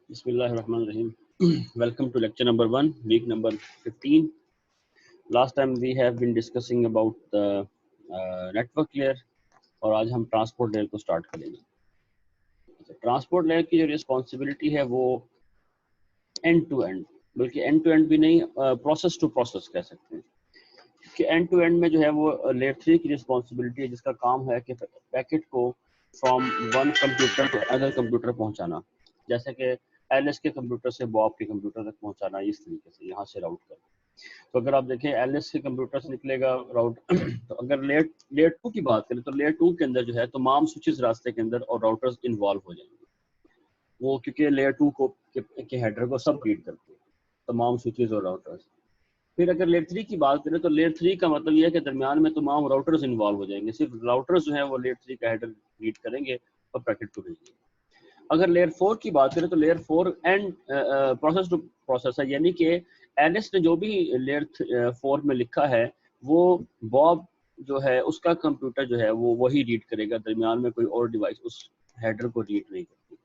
Bismillahirrahmanirrahim. Welcome to lecture number 1, week number 15. Last time we have been discussing about the network layer और आज हम transport layer को start करेंगे। Transport layer की जो responsibility है वो एंड टू एंड, बल्कि एंड टू एंड भी नहीं, प्रोसेस टू प्रोसेस कह सकते हैं कि एंड टू एंड में जो है वो लेयर 3 की रिस्पॉन्सिबिलिटी है, जिसका काम है कि पैकेट को from one computer to other computer पहुंचाना, जैसे कि एलएस के कंप्यूटर से बॉब के कंप्यूटर तक पहुंचाना, इस तरीके से यहाँ से राउट कर। तो अगर आप देखें एलएस के कंप्यूटर से निकलेगा राउट तो अगर लेयर 2 की बात करें तो लेयर 2 के अंदर जो है तमाम स्विचेस रास्ते के अंदर और राउटर्स इन्वॉल्व हो जाएंगे, वो क्योंकि लेयर 2 को के हेडर को सब रीड करते हैं, तमाम स्विचेस और राउटर्स। फिर अगर लेयर 3 की बात करें तो लेयर 3 का मतलब यह है कि दरमियान में तमाम राउटर्स इन्वॉल्व हो जाएंगे, सिर्फ राउटर्स जो है वो लेयर 3 का हेडर रीड करेंगे और पैकेट को भेजेंगे। अगर लेयर 4 की बात करें तो layer 4 and process to process है, यानी कि एलिस ने जो भी लेयर 4 में लिखा है वो बॉब जो है उसका कंप्यूटर जो है वो वही रीड करेगा, दरमियान में कोई और डिवाइस उस हेडर को रीड नहीं करती,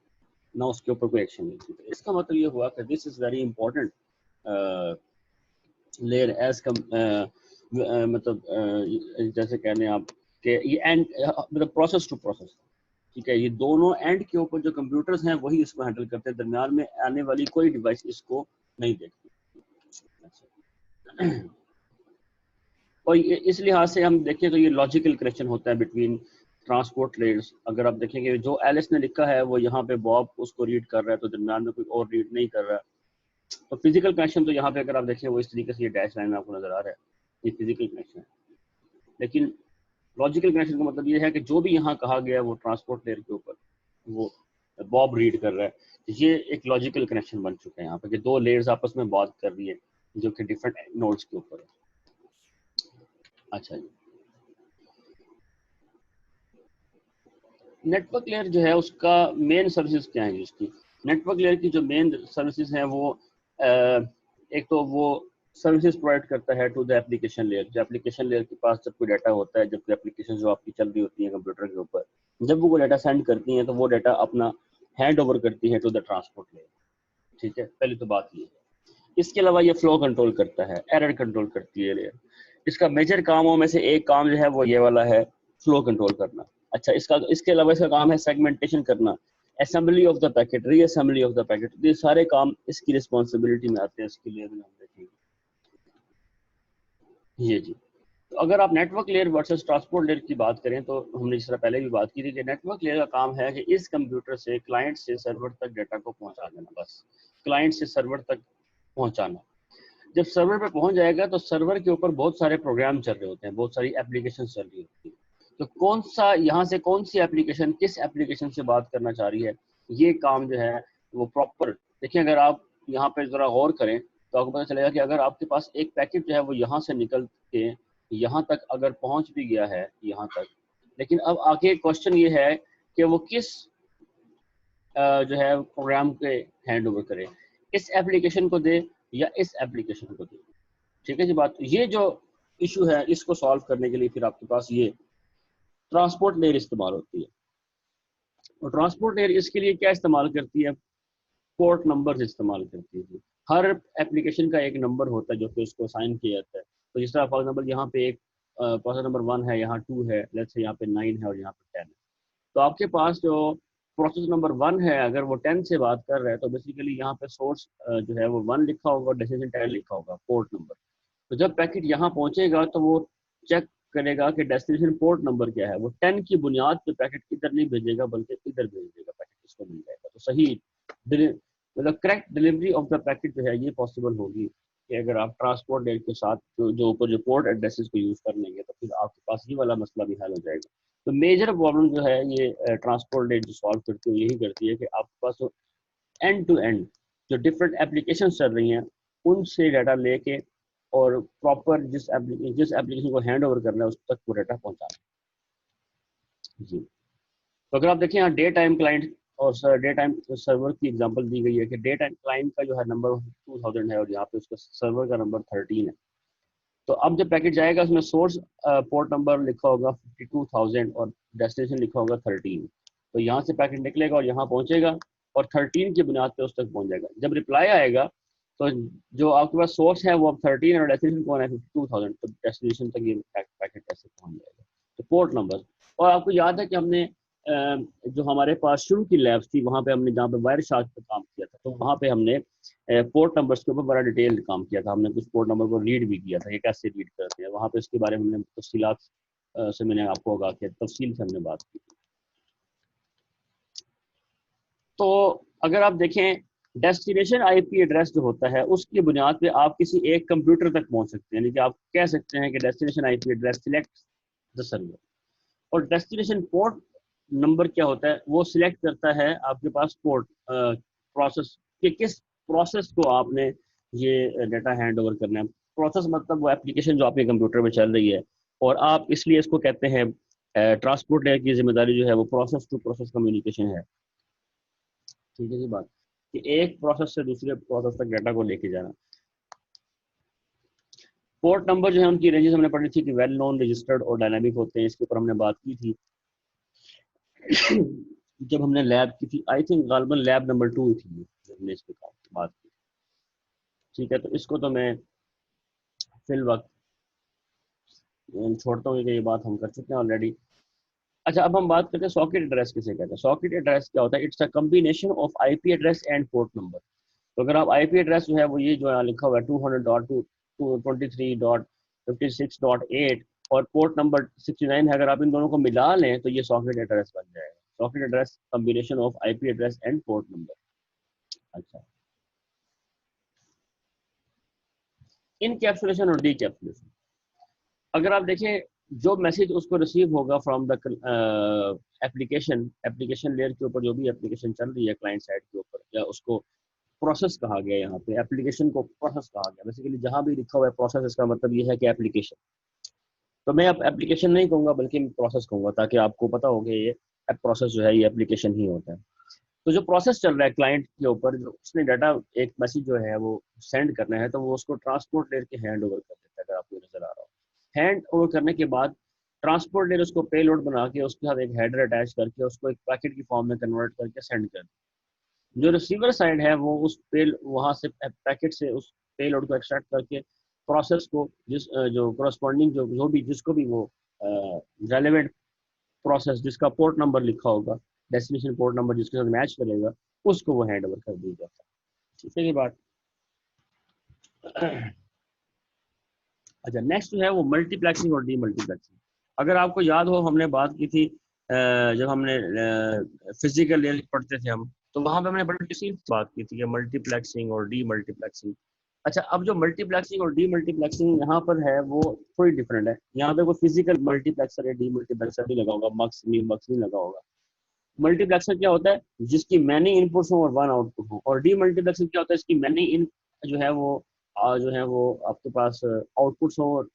ना उसके ऊपर कोई एक्शन नहीं होती। इसका मतलब ये हुआ कि this is very important layer as come, मतलब जैसे कहने आप कि ये एंड मतलब प्रोसेस टू प्रोसेस, ठीक है, ये दोनों एंड के ऊपर जो कंप्यूटर्स हैं वही इसको हैंडल करते हैं, दरमियान में आने वाली कोई डिवाइस इसको नहीं देखती। और इस लिहाज से हम देखें तो ये लॉजिकल कनेक्शन होता है बिटवीन ट्रांसपोर्ट लेयर्स। अगर आप देखेंगे जो एलिस ने लिखा है वो यहाँ पे बॉब उसको रीड कर रहा है, तो दरमियान में कोई और रीड नहीं कर रहा। तो फिजिकल कनेक्शन तो यहाँ पे अगर आप देखें वो इस तरीके से ये डैश लाइन में आपको नजर आ रहा है, ये फिजिकल कनेक्शन है। लेकिन लॉजिकल कनेक्शन का मतलब ये है कि जो भी यहाँ कहा गया है वो ट्रांसपोर्ट लेयर के ऊपर वो बॉब रीड कर रहा है। ये एक लॉजिकल कनेक्शन बन चुका है यहाँ पे कि दो लेयर्स आपस में बात कर रही है जो कि डिफरेंट नोड्स के ऊपर है। अच्छा जी, नेटवर्क लेयर जो है उसका मेन सर्विसेज क्या है? उसकी नेटवर्क लेयर की जो मेन सर्विसेज हैं वो एक तो वो सर्विसेज प्रोवाइड करता है टू द एप्लीकेशन लेयर। जो एप्लीकेशन लेयर के पास जब कोई डाटा होता है, जब कोई एप्लीकेशन जो आपकी चल रही होती है कंप्यूटर के ऊपर, जब वो डाटा सेंड करती हैं तो वो डाटा अपना हैंड ओवर करती है टू द ट्रांसपोर्ट लेयर, ठीक है, पहली तो बात ये। इसके अलावा ये फ्लो कंट्रोल करता है, एरर कंट्रोल करती है लेयर। इसका मेजर कामों में से एक काम जो है वो ये वाला है, फ्लो कंट्रोल करना। अच्छा, इसके अलावा इसका काम है सेगमेंटेशन करना, असेंबली ऑफ द पैकेट, री असेंबली ऑफ द पैकेट। ये सारे काम इसकी रिस्पॉन्सिबिलिटी में आते हैं। इसके लिए हम देखेंगे ये जी। तो अगर आप network layer versus transport layer की बात करें तो हमने जिस तरह पहले भी बात की थी कि नेटवर्क लेयर का काम है कि इस कंप्यूटर से क्लाइंट से सर्वर तक डाटा को पहुंचा देना, बस क्लाइंट से सर्वर तक पहुंचाना। जब सर्वर पे पहुंच जाएगा तो सर्वर के ऊपर बहुत सारे प्रोग्राम चल रहे होते हैं, बहुत सारी एप्लीकेशन चल रही होती है। तो कौन सा यहाँ से कौन सी एप्लीकेशन किस एप्लीकेशन से बात करना चाह रही है, ये काम जो है वो प्रॉपर देखिए। अगर आप यहाँ पे जरा गौर करें तो आपको पता चलेगा कि अगर आपके पास एक पैकेट जो है वो यहाँ से निकल के यहाँ तक अगर पहुंच भी गया है यहाँ तक, लेकिन अब आगे क्वेश्चन ये है कि वो किस जो है प्रोग्राम के हैंड ओवर करे, इस एप्लीकेशन को दे या इस एप्लीकेशन को दे। ठीक है जी बात। ये जो इशू है इसको सॉल्व करने के लिए फिर आपके पास ये ट्रांसपोर्ट लेयर इस्तेमाल होती है। और ट्रांसपोर्ट लेयर इसके लिए क्या इस्तेमाल करती है? पोर्ट नंबर इस्तेमाल करती है। हर एप्लीकेशन का एक नंबर होता है जो कि उसको असाइन किया जाता है। तो जिस तरह फॉर एग्जाम्पल यहाँ पे एक प्रोसेस नंबर 1 है, यहाँ 2 है, लेट्स से यहाँ पे 9 है और यहाँ पे 10 है। तो आपके पास जो प्रोसेस नंबर 1 है अगर वो 10 से बात कर रहा है तो बेसिकली यहाँ पे सोर्स जो है वो 1 लिखा होगा और डेस्टिनेशन 10 लिखा होगा, पोर्ट नंबर। तो जब पैकेट यहाँ पहुंचेगा तो वो चेक करेगा कि डेस्टिनेशन पोर्ट नंबर क्या है। वो 10 की बुनियाद पे पैकेट इधर नहीं भेजेगा बल्कि इधर भेज देगा, पैकेट इसको मिल जाएगा। तो सही मतलब correct delivery of the packet जो है ये पॉसिबल होगी कि अगर आप ट्रांसपोर्ट लेयर के साथ जो ऊपर जो पोर्ट एड्रेसेस को यूज कर लेंगे तो फिर आपके पास ये वाला मसला भी हल हो जाएगा। तो मेजर प्रॉब्लम जो है ये ट्रांसपोर्ट लेयर जो सॉल्व करती है यही करती है कि आपके पास जो एंड टू एंड जो डिफरेंट एप्लीकेशन चल रही हैं उनसे डाटा लेके और प्रॉपर जिस एप्लीकेशन को हैंड ओवर करना है उस तक वो डाटा पहुंचाना जी। तो अगर आप देखें यहाँ डे टाइम क्लाइंट और डे टाइम सर्वर की एग्जांपल दी गई है कि डे टाइम क्लाइंट का जो है नंबर 2000 है और यहाँ पे उसका सर्वर का नंबर 13 है। तो अब जब पैकेट जाएगा उसमें सोर्स पोर्ट नंबर लिखा होगा 52,000 और डेस्टिनेशन लिखा होगा 13। तो यहाँ से पैकेट निकलेगा और यहाँ पहुंचेगा और 13 की बुनियाद पे उस तक पहुंच जाएगा। जब रिप्लाई आएगा तो जो आपके पास सोर्स है वो अब 13 और डेस्टिनेशन कौन है 52,000, तो डेस्टिनेशन तक ये पैकेट कैसे पहुंच जाएगा। तो पोर्ट नंबर, और आपको याद है कि हमने जो हमारे पास शुरू की लैब्स थी वहाँ पे हमने जहाँ पे वायर शार्क पे काम किया था, तो वहाँ पे हमने पोर्ट नंबर्स के ऊपर बड़ा डिटेल काम किया था। हमने कुछ पोर्ट नंबर को रीड भी किया था, ये कैसे रीड करते हैं, वहाँ पे इसके बारे में हमने तफसीलात से मैंने आपको आगाह किया, तफसील से हमने बात की। तो अगर आप देखें डेस्टिनेशन आईपी एड्रेस जो होता है उसकी बुनियाद पे आप किसी एक कंप्यूटर तक पहुंच सकते हैं, यानी कि आप कह सकते हैं कि destination IP address select the server. और डेस्टिनेशन पोर्ट नंबर क्या होता है, वो सिलेक्ट करता है आपके पास पोर्ट प्रोसेस कि किस प्रोसेस को आपने ये डाटा हैंड ओवर करना है। प्रोसेस मतलब वो एप्लीकेशन जो आपके कंप्यूटर में चल रही है, और आप इसलिए इसको कहते हैं ट्रांसपोर्ट लेयर की जिम्मेदारी जो है वो प्रोसेस टू प्रोसेस कम्युनिकेशन है। ठीक है जी बात, कि एक प्रोसेस से दूसरे प्रोसेस तक डाटा को लेके जाना। पोर्ट नंबर जो है उनकी रेंजेस हमने पढ़ी थी कि वेल नोन, रजिस्टर्ड और डायनामिक होते हैं, इसके ऊपर हमने बात की थी जब हमने लैब की थी, आई थिंक गालबन लैब नंबर 2 थी जब हमने इस पर बात की। ठीक है, तो इसको तो मैं फिल वक्त छोड़ता हूँ कि ये बात हम कर चुके हैं ऑलरेडी। अच्छा, अब हम बात करते हैं सॉकेट एड्रेस किसे कहते हैं। सॉकेट एड्रेस क्या होता है, it's a combination of IP address and port number. तो अगर आप आईपी एड्रेस जो है वो ये जो लिखा हुआ है 200.23.56.8 और पोर्ट नंबर 69 है, अगर आप इन दोनों को मिला लें तो ये सॉकेट एड्रेस बन जाएगा। Socket address combination of IP address and port number. अच्छा, इनकैप्सुलेशन और डीकैप्सुलेशन, अगर आप देखें जो मैसेज उसको रिसीव होगा फ्रॉम द एप्लीकेशन लेयर के ऊपर, जो भी एप्लीकेशन चल रही है क्लाइंट साइड के ऊपर, या उसको प्रोसेस कहा गया, यहाँ पे एप्लीकेशन को प्रोसेस कहा गया। बेसिकली जहाँ भी लिखा हुआ है प्रोसेस, इसका मतलब ये है कि एप्लीकेशन। तो मैं अब एप्लीकेशन नहीं कहूँगा बल्कि प्रोसेस कहूँगा, ताकि आपको पता हो कि ये प्रोसेस जो है ये एप्लीकेशन ही होता है। तो जो प्रोसेस चल रहा है क्लाइंट के ऊपर, जो उसने डाटा एक मैसेज जो है वो सेंड करना है, तो वो उसको ट्रांसपोर्ट लेयर के हैंड ओवर कर देता है, अगर आपको नजर आ रहा हो। हैंड ओवर करने के बाद ट्रांसपोर्ट लेयर उसको पेलोड बना के उसके साथ एक हेडर अटैच करके उसको एक पैकेट की फॉर्म में कन्वर्ट करके सेंड कर। जो रिसीवर साइड है वो उस पेल वहाँ से पैकेट से उस पेलोड को एक्सट्रैक्ट करके प्रोसेस को जो करस्पॉन्डिंग जो भी जिसको भी वो रेलेवेंट प्रोसेस जिसका पोर्ट नंबर लिखा होगा, डेस्टिनेशन पोर्ट नंबर जिसके साथ मैच करेगा, उसको वो हैंड ओवर कर दिया जाता है। ठीक है ये बात। अच्छा, नेक्स्ट जो है वो मल्टीप्लेक्सिंग और डीमल्टीप्लेक्सिंग। अगर आपको याद हो हमने बात की थी जब हमने फिजिकल लेयर पढ़ते थे हम, तो वहां पे हमने बड़ी सी बात की थी कि मल्टीप्लेक्सिंग और डीमल्टीप्लेक्सिंग। अच्छा, अब जो मल्टीप्लेक्सिंग और डीमल्टीप्लेक्सिंग यहाँ पर है वो थोड़ी डिफरेंट है। यहाँ पे कोई फिजिकल मल्टीप्लेक्सर या डीमल्टीप्लेक्सर नहीं लगा होगा, मक्स नहीं लगा होगा। मल्टीप्लेक्सर क्या होता है, जिसकी मैनी इनपुट्स हो और वन आउटपुट हो। और डीमल्टीप्लेक्सर क्या होता है, इसकी मैनी इन जो है वो आपके पास आउटपुट्स हो और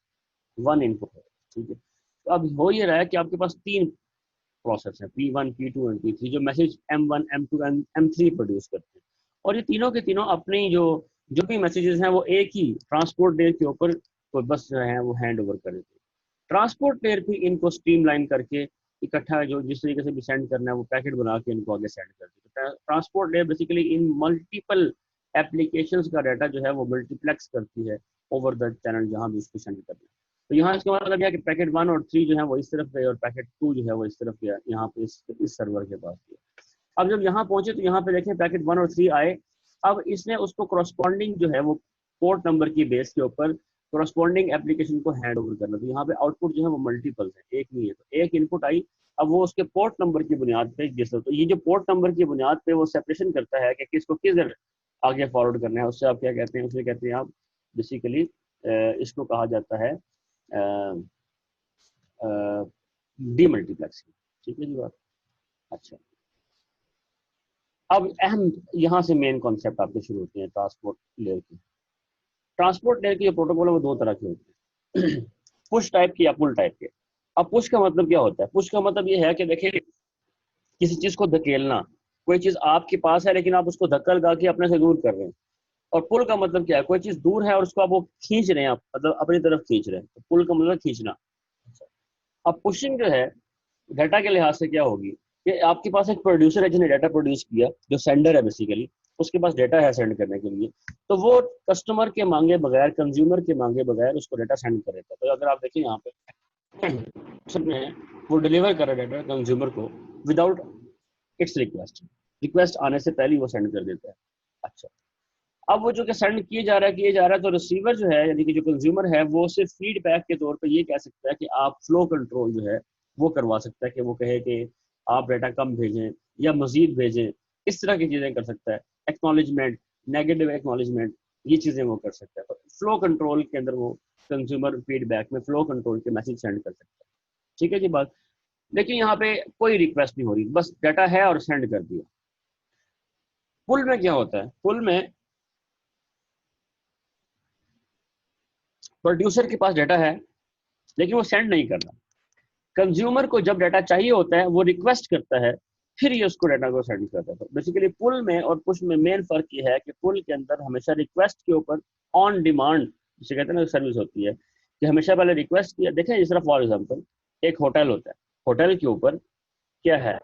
वन इनपुट हो। ठीक है, तो अब हो ये रहा है कि आपके पास तीन प्रोसेस है, P1, P2 एंड P3, जो message M1, M2 and M3 produce करते हैं। और ये तीनों के तीनों अपनी जो भी मैसेजेस हैं वो एक ही ट्रांसपोर्ट लेयर के ऊपर तो बस जो है वो हैंड ओवर कर देते हैं। ट्रांसपोर्ट लेयर भी इनको स्ट्रीमलाइन करके इकट्ठा जो जिस तरीके से भी सेंड करना है वो पैकेट बना के इनको आगे सेंड करती है। ट्रांसपोर्ट लेयर बेसिकली इन मल्टीपल एप्लीकेशंस का डाटा जो है वो मल्टीप्लेक्स करती है ओवर द चैनल जहां भी उसको सेंड करना है। तो यहाँ इसका मतलब यह कि पैकेट 1 और 3 जो है वो इस तरफ गए और पैकेट 2 जो है वो इस तरफ गया, यहाँ पे इस सर्वर के पास गया। अब जब यहाँ पहुंचे तो यहाँ पे देखें पैकेट 1 और 3 आए। अब इसने उसको करस्पॉन्डिंग जो है वो पोर्ट नंबर की बेस के ऊपर करस्पॉन्डिंग एप्लीकेशन को हैंड ओवर करना। तो यहाँ पे आउटपुट जो है वो मल्टीपल है, एक नहीं है। तो एक इनपुट आई, अब वो उसके पोर्ट नंबर की बुनियाद पे तो ये जो पोर्ट नंबर की बुनियाद पे वो सेपरेशन करता है कि किसको किस आगे फॉरवर्ड करना है। उससे आप क्या कहते हैं, उसे कहते हैं आप बेसिकली इसको कहा जाता है डीमल्टीप्लेक्सिंग। ठीक है जी बात। अच्छा, अब अहम यहाँ से मेन कॉन्सेप्ट आपके शुरू होते हैं ट्रांसपोर्ट लेयर की। ट्रांसपोर्ट लेयर के जो प्रोटोकॉल है वो दो तरह के होते हैं, पुश टाइप के या पुल टाइप के। अब पुश का मतलब क्या होता है, पुश का मतलब ये है कि देखिए किसी चीज को धकेलना, कोई चीज आपके पास है लेकिन आप उसको धक्का लगा के अपने से दूर कर रहे हैं। और पुल का मतलब क्या है, कोई चीज दूर है और उसको आप वो खींच रहे हैं, आप मतलब अपनी तरफ खींच रहे हैं। तो पुल का मतलब खींचना। अब पुशिंग जो है डाटा के लिहाज से क्या होगी, कि आपके पास एक प्रोड्यूसर है जिसने डाटा प्रोड्यूस किया, जो सेंडर है बेसिकली, उसके पास डाटा है सेंड करने के लिए, तो वो कस्टमर के मांगे बगैर, कंज्यूमर के मांगे बगैर उसको डाटा सेंड कर देता है। तो अगर आप देखें यहाँ पे में वो डिलीवर कर रहा है डाटा कंज्यूमर को विदाउट इट्स रिक्वेस्ट आने से पहले वो सेंड कर देता है। अच्छा, अब वो जो कि सेंड किए जा रहा है तो रिसीवर जो है, यानी कि जो कंज्यूमर है, वो सिर्फ फीडबैक के तौर पे ये कह सकता है कि आप फ्लो कंट्रोल जो है वो करवा सकता है, कि वो कहे कि आप डाटा कम भेजें या मजीद भेजें, इस तरह की चीज़ें कर सकता है। एक्नॉलेजमेंट, नेगेटिव एक्नॉलेजमेंट, ये चीज़ें वो कर सकता है। तो फ्लो कंट्रोल के अंदर वो कंज्यूमर फीडबैक में फ्लो कंट्रोल के मैसेज सेंड कर सकता है। ठीक है जी बात। लेकिन यहाँ पे कोई रिक्वेस्ट नहीं हो रही, बस डाटा है और सेंड कर दिया। पुल में क्या होता है? पुल में प्रोड्यूसर के पास डाटा है लेकिन वो सेंड नहीं कर रहा। कंज्यूमर को जब डाटा चाहिए होता है वो रिक्वेस्ट करता है, फिर ये उसको डाटा को सेंड करता है। तो बेसिकली पुल में और पुश में मेन फर्क ये है कि पुल के अंदर हमेशा रिक्वेस्ट के ऊपर ऑन डिमांड, जिसे कहते हैं ना, सर्विस होती है कि हमेशा पहले रिक्वेस्ट किया। देखें जिस तरह फॉर एग्जाम्पल एक होटल होता है, होटल के ऊपर क्या है,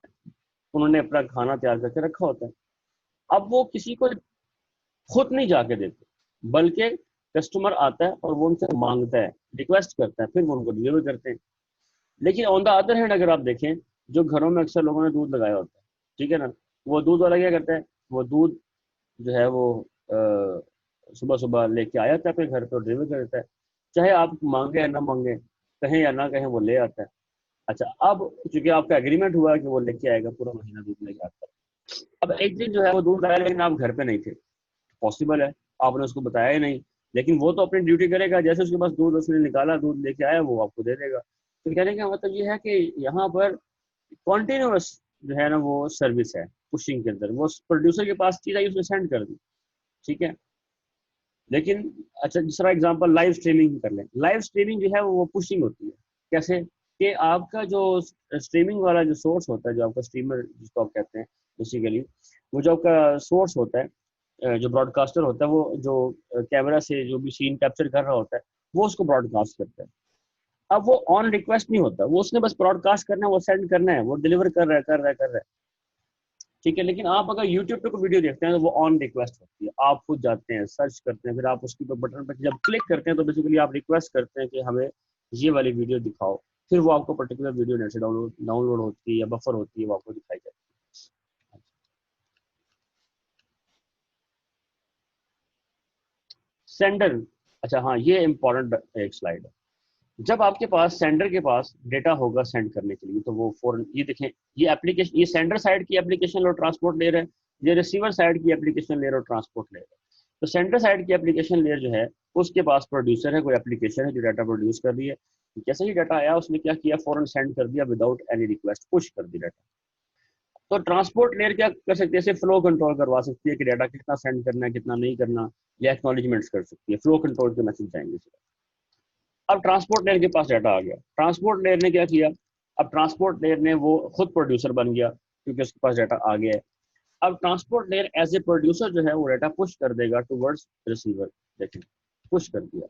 उन्होंने अपना खाना तैयार करके रखा होता है। अब वो किसी को खुद नहीं जाके देते, बल्कि कस्टमर आता है और वो उनसे मांगता है, रिक्वेस्ट करता है, फिर वो उनको डिलीवर करते हैं। लेकिन ऑन द अदर हैंड अगर आप देखें, जो घरों में अक्सर लोगों ने दूध लगाया होता है, ठीक है ना, वो दूध वाला क्या करता है, वो दूध जो है वो सुबह सुबह लेके आया था अपने घर पर, डिलीवर कर देता है। चाहे आप मांगे या ना मांगे, कहें या ना कहें, वो ले आता है। अच्छा, अब चूंकि आपका एग्रीमेंट हुआ है कि वो लेके आएगा, पूरा महीना दूध लेके आता है। अब एक दिन जो है वो दूध लाया लेकिन आप घर पे नहीं थे, पॉसिबल है, आपने उसको बताया ही नहीं, लेकिन वो तो अपनी ड्यूटी करेगा, जैसे उसके पास दूध उसने निकाला, दूध लेके आया, वो आपको दे देगा। तो कहने का मतलब ये है कि यहाँ पर कॉन्टिन्यूस जो है ना वो सर्विस है पुशिंग के अंदर, वो प्रोड्यूसर के पास चीज आई, उसने सेंड कर दी, ठीक है। लेकिन अच्छा, दूसरा एग्जांपल लाइव स्ट्रीमिंग कर लें। लाइव स्ट्रीमिंग जो है वो पुशिंग होती है। कैसे? कि आपका जो स्ट्रीमिंग वाला जो सोर्स होता है, जो आपका स्ट्रीमर जिसको आप कहते हैं बेसिकली, वो जो आपका सोर्स होता है, जो ब्रॉडकास्टर होता है, वो जो कैमरा से जो भी सीन कैप्चर कर रहा होता है, वो उसको ब्रॉडकास्ट करता है। अब वो ऑन रिक्वेस्ट नहीं होता, वो उसने बस ब्रॉडकास्ट करना है, वो सेंड करना है, वो डिलीवर कर रहा है। ठीक है। लेकिन आप अगर यूट्यूब पे कोई वीडियो देखते हैं तो वो ऑन रिक्वेस्ट होती है। आप खुद जाते हैं, सर्च करते हैं, फिर आप उसके बटन पर जब क्लिक करते हैं तो बेसिकली आप रिक्वेस्ट करते हैं कि हमें ये वाली वीडियो दिखाओ, फिर वो आपको पर्टिकुलर वीडियो नेट से डाउनलोड होती है या बफर होती है, वो आपको दिखाई जाती है। सेंडर, अच्छा हाँ, ये इंपॉर्टेंट एक स्लाइड है। जब आपके पास सेंडर के पास डेटा होगा सेंड करने के लिए, तो वो फॉरन, ये देखें, ये एप्लीकेशन, ये सेंडर साइड की एप्लीकेशन और ट्रांसपोर्ट लेयर है, ये रिसीवर साइड की एप्लीकेशन लेयर और ट्रांसपोर्ट लेयर है। तो सेंडर साइड की एप्लीकेशन लेयर जो है, उसके पास प्रोड्यूसर है, कोई एप्लीकेशन है जो डाटा प्रोड्यूस कर रही है। जैसे ही डाटा आया उसने क्या किया, फॉरन सेंड कर दिया विदाउट एनी रिक्वेस्ट, पुश कर दी डाटा। तो ट्रांसपोर्ट लेयर क्या कर सकती है, सिर्फ फ्लो कंट्रोल करवा सकती है कि डाटा कितना सेंड करना है, कितना नहीं करना, या एक्नॉलेजमेंट्स कर सकती है, फ्लो कंट्रोल के मैसेज जाएंगे। अब ट्रांसपोर्ट लेयर के पास डाटा आ गया, ट्रांसपोर्ट लेयर ने क्या किया, अब ट्रांसपोर्ट लेयर ने वो खुद प्रोड्यूसर बन गया क्योंकि उसके पास डाटा आ गया है। अब transport layer as a producer जो है वो डाटा पुश कर देगा टुवर्ड्स रिसीवर। देखिए, पुश कर दिया,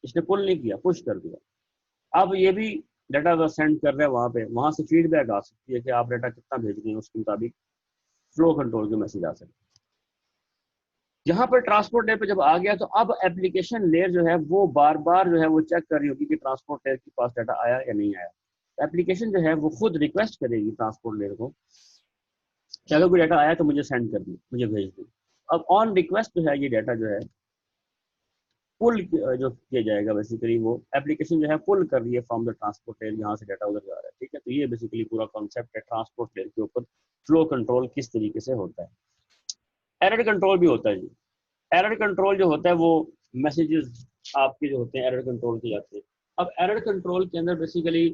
इसने पुल नहीं किया, पुश कर दिया। अब ये भी डाटा सेंड कर रहा है वहां पे, वहां से फीडबैक आ सकती है कि आप डाटा कितना भेज रहे हैं, उसके मुताबिक फ्लो कंट्रोल के मैसेज आ सकते हैं। यहाँ पर ट्रांसपोर्ट लेयर पे जब आ गया तो अब एप्लीकेशन लेयर जो है वो बार बार जो है वो चेक कर रही होगी कि ट्रांसपोर्ट लेयर के पास डाटा आया या नहीं आया। एप्लीकेशन जो है वो खुद रिक्वेस्ट करेगी ट्रांसपोर्ट लेयर को कि अगर कोई डाटा आया तो मुझे सेंड कर दी, मुझे भेज दी। अब ऑन रिक्वेस्ट जो है ये डाटा जो है पुल जो किया जाएगा, बेसिकली वो एप्लीकेशन जो है पुल कर रही है फ्रॉम द ट्रांसपोर्ट लेयर, यहाँ से डाटा उधर जा रहा है। ठीक है, तो ये बेसिकली पूरा कॉन्सेप्ट है ट्रांसपोर्ट लेयर के ऊपर फ्लो कंट्रोल किस तरीके से होता है। एरर कंट्रोल भी होता है जी। एरर कंट्रोल जो होता है वो मैसेजेस आपके जो होते हैं एरर कंट्रोल के जाते हैं। अब एरर कंट्रोल के अंदर बेसिकली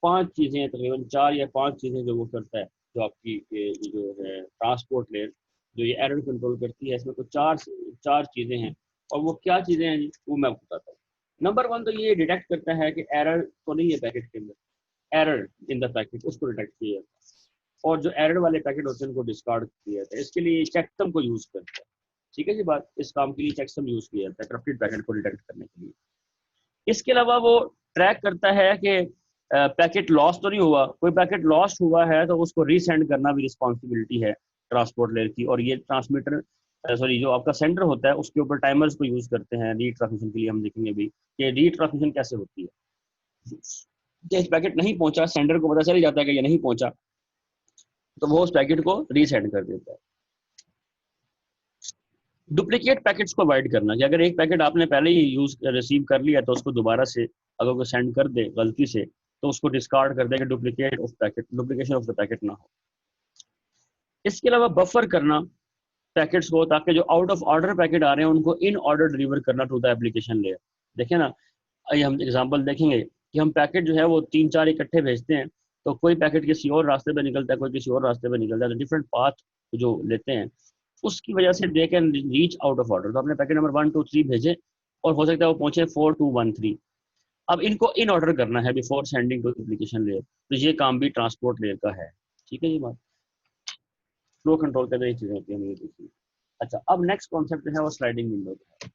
5 चीज़ें हैं, तकरीबन 4 या 5 चीज़ें जो वो करता है, जो आपकी ये जो है ट्रांसपोर्ट लेयर जो ये एरर कंट्रोल करती है, इसमें कुछ चार चार चीज़ें हैं। और वो क्या चीज़ें हैं जी, वो मैं आपको बताता हूँ। नंबर 1 तो ये डिटेक्ट करता है कि एरर तो नहीं है पैकेट के अंदर, एरर इन द पैकेट, उसको डिटेक्ट किया जाता है। और जो एरर वाले पैकेट होते हैं उनको डिस्कार्ड किया जाता है। इसके लिए चेकसम को यूज़ करता है। ठीक है जी बात, इस काम के लिए चेकसम यूज किया जाता है करप्टेड पैकेट को डिटेक्ट करने के लिए। इसके अलावा वो ट्रैक करता है कि पैकेट लॉस तो नहीं हुआ, कोई पैकेट लॉस हुआ है तो उसको रीसेंड करना भी रिस्पॉन्सिबिलिटी है ट्रांसपोर्ट लेयर की। और ये ट्रांसमीटर सॉरी जो आपका सेंडर होता है उसके ऊपर टाइमर्स को यूज करते हैं रीट्रांसमिशन के लिए। हम देखेंगे अभी कि रीट्रांसमिशन कैसे होती है। कि पैकेट नहीं पहुंचा, सेंडर को पता चल जाता है कि ये नहीं पहुंचा, तो वो उस पैकेट को रीसेंड कर देता है। डुप्लीकेट पैकेट्स को अवॉइड करना, कि अगर एक पैकेट आपने पहले ही यूज रिसीव कर लिया तो उसको दोबारा से अगर कोई सेंड कर दे गलती से तो उसको डिस्कार्ड कर दे कि डुप्लीकेशन ऑफ द पैकेट ना हो। इसके अलावा बफर करना पैकेट्स को, ताकि जो आउट ऑफ ऑर्डर पैकेट आ रहे हैं उनको इन ऑर्डर डिलीवर करना टू द एप्लीकेशन लेयर। देखिए ना, ये हम एग्जांपल देखेंगे कि हम पैकेट जो है वो 3-4 इकट्ठे भेजते हैं, तो कोई पैकेट किसी और रास्ते पे निकलता है, कोई किसी और रास्ते पे निकलता है, तो डिफरेंट पाथ जो लेते हैं उसकी वजह से they can reach out of order. तो आपने पैकेट नंबर 1, 2, 3 भेजे और हो सकता है वो पहुंचे 4, 2, 1, 3। अब इनको इन ऑर्डर करना है before sending to application layer, तो ये काम भी ट्रांसपोर्ट लेयर का है। ठीक है, ये बात फ्लो कंट्रोल के अंदर ये चीजें होती है। अच्छा, अब नेक्स्ट कॉन्सेप्ट जो है वो स्लाइडिंग विंडो का है।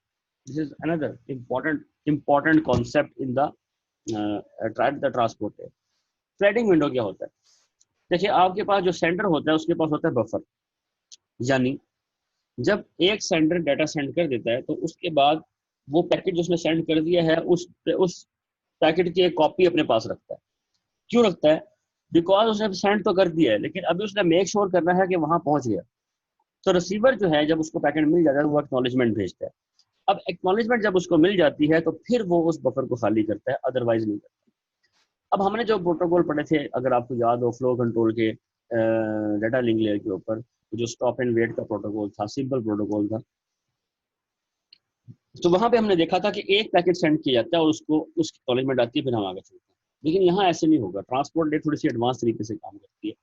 This is another important concept in the transport layer. Sliding window क्या होता है? देखिए, आपके पास जो सेंडर होता है उसके पास होता है बफर, यानी जब एक सेंडर डाटा सेंड कर देता है तो उसके बाद वो पैकेट जो उसने सेंड कर दिया है उस पैकेट की एक कॉपी अपने पास रखता है। क्यों रखता है? बिकॉज उसने सेंड तो कर दिया है, लेकिन अभी उसने मेक श्योर करना है कि वहां पहुंच गया। तो रिसीवर जो है जब उसको पैकेट मिल जाता है वो एक्नॉलेजमेंट भेजता है। अब एक्नॉलेजमेंट जब उसको मिल जाती है तो फिर वो उस बफर को खाली करता है, अदरवाइज नहीं करता। अब हमने जो प्रोटोकॉल पढ़े थे, अगर आपको याद हो, फ्लो कंट्रोल के डाटा लिंक लेयर के ऊपर जो स्टॉप एंड वेट का प्रोटोकॉल था, सिंपल प्रोटोकॉल था, तो वहां पे हमने देखा था कि एक पैकेट सेंड किया जाता है और उसको उसकी एक्नॉलेजमेंट आती है, फिर हम आगे चलते हैं। लेकिन यहाँ ऐसे नहीं होगा। ट्रांसपोर्ट लेयर थोड़ी सी एडवांस तरीके से काम करती है।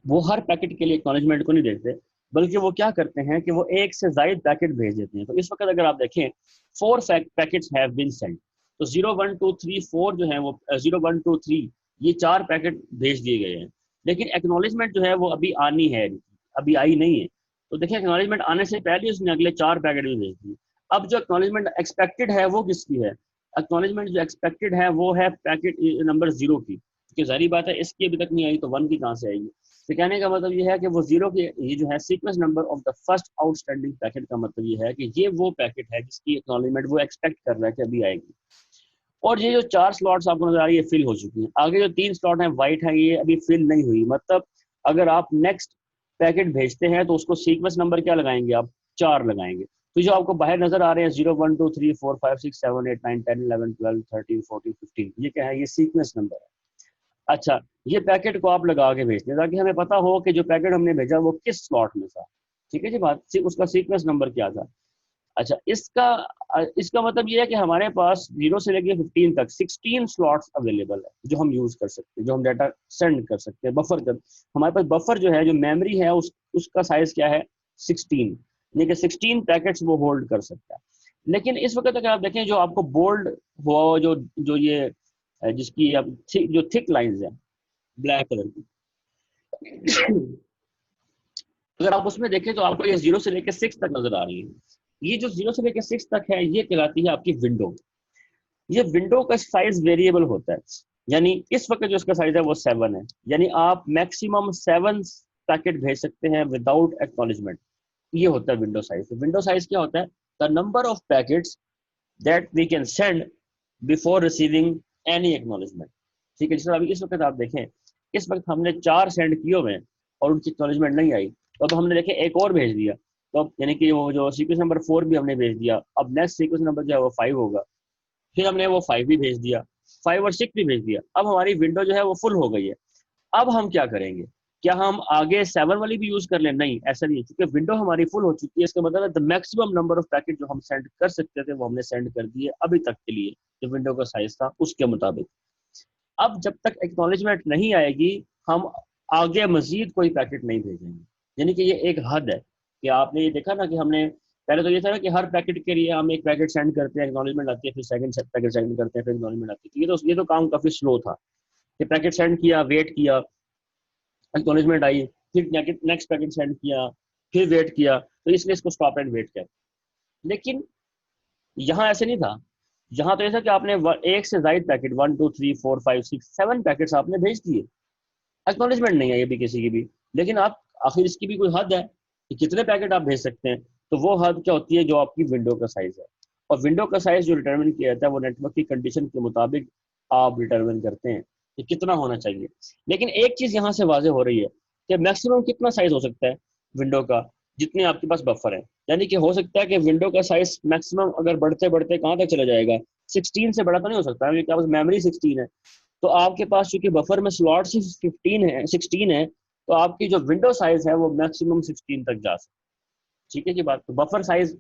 वो हर पैकेट के लिए एक्नॉलेजमेंट को नहीं देखते, बल्कि वो क्या करते हैं कि वो एक से ज्यादा पैकेट भेज देते हैं। तो इस वक्त अगर आप देखें 4 पैकेट्स हैव बीन सेंट, तो 0, 1, 2, 3, 4 जो है वो 0, 1, 2, 3 ये 4 पैकेट भेज दिए गए हैं, लेकिन एक्नॉलेजमेंट जो है वो अभी आनी है, अभी आई नहीं है। तो देखिए, एक्नॉलेजमेंट आने से पहले उसने अगले 4 पैकेट भी भेज दिए। अब जो एक्नॉलेजमेंट एक्सपेक्टेड है वो किसकी है? एक्नॉलेजमेंट जो एक्सपेक्टेड है वो है पैकेट नंबर 0 की, क्योंकि जारी बात है इसकी अभी तक नहीं आई तो 1 की कहाँ से आएगी। तो कहने का मतलब ये है कि वो 0 की, ये जो है sequence number of the first outstanding packet का मतलब ये है कि ये वो पैकेट है जिसकी एक्नॉलेजमेंट वो एक्सपेक्ट कर रहा है कि अभी आएगी। और ये जो 4 स्लॉट्स आपको नजर आ रही है फिल हो चुकी हैं। आगे जो 3 स्लॉट हैं वाइट है, ये अभी फिल नहीं हुई। मतलब अगर आप नेक्स्ट पैकेट भेजते हैं तो उसको सीक्वेंस नंबर क्या लगाएंगे आप? 4 लगाएंगे। तो जो आपको बाहर नजर आ रहे हैं 0, 1, 2, 3, 4, 5, 6, 7, 8, 9, 10, 11, 12, 13, 14, 15, ये क्या है? ये सीक्वेंस नंबर है। अच्छा, ये पैकेट को आप लगा के भेजते हैं ताकि हमें पता हो कि जो पैकेट हमने भेजा वो किस स्लॉट में था। ठीक है जी बात, उसका सीक्वेंस नंबर क्या था। अच्छा, इसका मतलब ये है कि हमारे पास 0 से लेकर 15 तक 16 स्लॉट्स अवेलेबल है जो हम यूज कर सकते हैं, जो हम डाटा सेंड कर सकते हैं। बफर कर, हमारे पास बफर जो है, जो मेमोरी है उसका साइज क्या है? 16, यानी कि 16 पैकेट्स वो होल्ड कर सकता है। लेकिन इस वक्त अगर आप देखें, जो आपको बोल्ड हुआ जो जो ये जिसकी अब जो थिक लाइंस है ब्लैक कलर की, अगर आप उसमें देखें तो आपको ये 0 से लेकर 6 तक नजर आ रही है। ये जो 0 से लेकर 6 तक है ये कहलाती है आपकी विंडो। ये विंडो का साइज वेरिएबल होता है, यानी इस वक्त जो इसका साइज है वो 7 है, यानी आप मैक्सिमम 7 पैकेट भेज सकते हैं विदाउट एक्नॉलेजमेंट। ये होता है विंडो साइज। तो विंडो साइज क्या होता है? The number of packets that we can send before receiving any acknowledgement. ठीक है, जिस तरह अभी इस वक्त आप देखें, इस वक्त हमने 4 सेंड किए हुए हैं और उनकी एक्नॉलेजमेंट नहीं आई, तो अब हमने देखे एक और भेज दिया, तो अब यानी कि वो जो सीक्वेंस नंबर 4 भी हमने भेज दिया। अब नेक्स्ट सीक्वेंस नंबर जो है वो 5 होगा, फिर हमने वो 5 भी भेज दिया, 5 और 6 भी भेज दिया। अब हमारी विंडो जो है वो फुल हो गई है। अब हम क्या करेंगे? क्या हम आगे 7 वाली भी यूज कर लें? नहीं, ऐसा नहीं है, क्योंकि विंडो हमारी फुल हो चुकी है। इसका मतलब है the maximum number of packet जो हम सेंड कर सकते थे वो हमने सेंड कर दिए अभी तक के लिए, जो विंडो का साइज था उसके मुताबिक। अब जब तक एक्नॉलेजमेंट नहीं आएगी हम आगे मजीद कोई पैकेट नहीं भेजेंगे। यानी कि ये एक हद है कि आपने ये देखा ना कि हमने पहले तो ये था ना कि हर पैकेट के लिए हम एक पैकेट सेंड करते हैं, एक्नॉलेजमेंट आती है, फिर सेकंड पैकेट सेंड करते हैं, फिर एक्नॉलेजमेंट आती है। ये तो काम काफी स्लो था कि पैकेट सेंड किया, वेट किया, एक्नॉलेजमेंट आई, फिर नेक्स्ट पैकेट सेंड किया, फिर वेट किया, तो इसलिए इसको स्टॉप एंड वेट कहते हैं। लेकिन यहाँ ऐसे नहीं था। यहाँ तो ऐसा कि आपने एक से ज्यादा पैकेट 1 2 3 4 5 6 7 पैकेट्स आपने भेज दिए, एक्नॉलेजमेंट नहीं है ये भी किसी की भी, लेकिन आप आखिर इसकी भी कोई हद है कि कितने पैकेट आप भेज सकते हैं। तो वो हद क्या होती है, जो आपकी विंडो का साइज है, और विंडो का साइज जो डिटरमिन किया जाता है वो नेटवर्क की कंडीशन के मुताबिक आप डिटरमिन करते हैं कि कितना होना चाहिए। लेकिन एक चीज यहाँ से वाजे हो रही है कि मैक्सिमम कितना साइज हो सकता है विंडो का, जितने आपके पास बफर है। यानी कि हो सकता है कि विंडो का साइज मैक्सिमम अगर बढ़ते बढ़ते कहाँ तक चला जाएगा, 16 से बड़ा तो नहीं हो सकता, क्योंकि आपके पास मेमोरी 16 है। तो आपके पास चूंकि बफर में स्लॉट सिर्फ 16 है, तो आपकी जो विंडो साइज है वो मैक्सिमम 16 तक जा सकती है। ठीक है जी बात, तो बफर साइज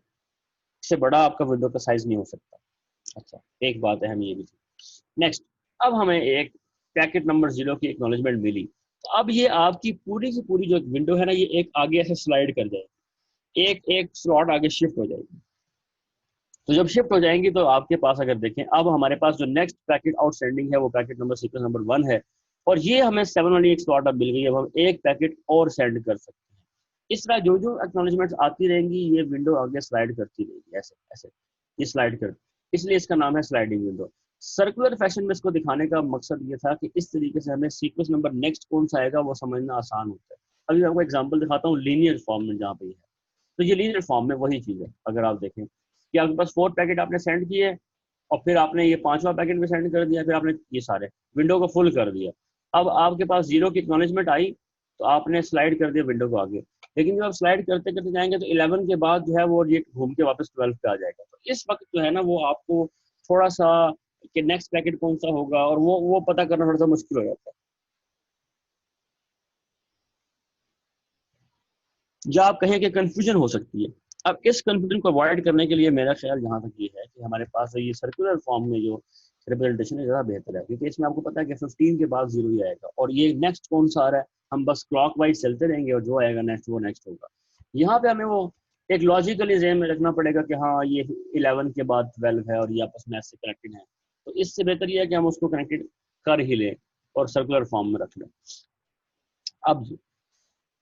से बड़ा आपका विंडो का साइज नहीं हो सकता। अच्छा, एक बात है, हम ये भी नेक्स्ट, अब हमें एक पैकेट नंबर 0 की एक्नॉलेजमेंट मिली, तो अब ये आपकी पूरी की पूरी जो विंडो है ना, ये एक आगे ऐसे स्लाइड कर जाएगी, एक एक स्लॉट आगे शिफ्ट हो जाएगी। तो जब शिफ्ट हो जाएंगी तो आपके पास अगर देखें, अब हमारे पास जो नेक्स्ट पैकेट आउटस्टैंडिंग है वो पैकेट नंबर सीक्वेंस नंबर 1 है, और ये हमें 7 वाली एक स्लॉट अब मिल गई है, अब हम एक पैकेट और सेंड कर सकते हैं। इस तरह जो जो एक्नॉलेजमेंट्स आती रहेंगी ये विंडो आगे स्लाइड करती रहेगी, ऐसे ऐसे ये स्लाइड कर, इसलिए इसका नाम है स्लाइडिंग विंडो। सर्कुलर फैशन में इसको दिखाने का मकसद ये था कि इस तरीके से हमें सीक्वेंस नंबर नेक्स्ट कौन सा आएगा वो समझना आसान होता है। अभी मैं आपको एग्जाम्पल दिखाता हूँ लीनियर फॉर्म में, जहाँ पे है, तो ये लीनियर फॉर्म में वही चीज़ है। अगर आप देखें कि आपके पास 4 पैकेट आपने सेंड किए, और फिर आपने ये 5वां पैकेट भी सेंड कर दिया, फिर आपने ये सारे विंडो को फुल कर दिया। अब आपके पास 0 की एक्नॉलेजमेंट आई, तो आपने स्लाइड कर दिया विंडो को आगे। लेकिन जब आप स्लाइड करते करते जाएंगे तो 11 के बाद जो है वो ये घूम के वापस 12 पे आ जाएगा। तो इस वक्त जो है ना वो आपको थोड़ा सा कि नेक्स्ट पैकेट कौन सा होगा, और वो पता करना थोड़ा सा मुश्किल हो जाता है, या आप कहें कि कंफ्यूजन हो सकती है। अब इस कंफ्यूजन को अवॉइड करने के लिए मेरा ख्याल यहाँ तक ये है कि हमारे पास ये सर्कुलर फॉर्म में जो रिप्रेजेंटेशन है ज़्यादा बेहतर है, क्योंकि इसमें आपको पता है कि 15 के बाद 0 ही आएगा, और ये नेक्स्ट कौन सा आ रहा है, हम बस क्लॉक वाइज चलते रहेंगे और जो आएगा नेक्स्ट वो नेक्स्ट होगा। यहाँ पे हमें वो एक लॉजिकली जेन में रखना पड़ेगा कि हाँ ये 11 के बाद 12 है और ये आपस में ऐसे कनेक्टेड है, तो इससे बेहतर ये है कि हम उसको कनेक्टेड कर ही लें और सर्कुलर फॉर्म में रख लें। अब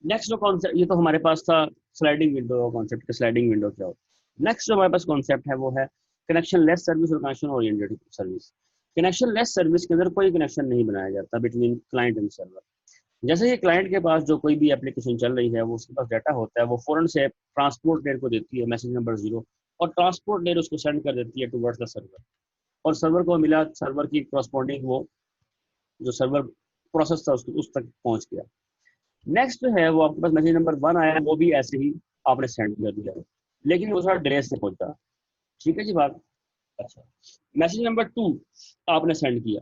नेक्स्ट जो कॉन्सेप्ट, ये तो हमारे पास था स्लाइडिंग विंडो कॉन्सेप्ट के, स्लाइडिंग विंडो क्या होता है। नेक्स्ट जो हमारे पास कॉन्सेप्ट है वो है कनेक्शन लेस सर्विस और connection oriented service. Connection less service के अंदर कोई कनेक्शन नहीं बनाया जाता बिटवीन क्लाइंट एंड सर्वर। जैसे ही क्लाइंट के पास जो कोई भी एप्लीकेशन चल रही है, वो उसके पास डाटा होता है, वो फौरन से ट्रांसपोर्ट लेयर को देती है मैसेज नंबर 0, और ट्रांसपोर्ट लेयर उसको सेंड कर देती है टुवर्ड्स द सर्वर, और सर्वर को मिला, सर्वर की करस्पॉन्डिंग वो जो सर्वर प्रोसेस था उसको उस तक पहुंच गया। नेक्स्ट जो है वो आपके पास मैसेज नंबर 1 आया, वो भी ऐसे ही आपने सेंड कर दिया, लेकिन वो थोड़ा डिले से पहुंचा। ठीक है जी बात। अच्छा, मैसेज नंबर 2 आपने सेंड किया,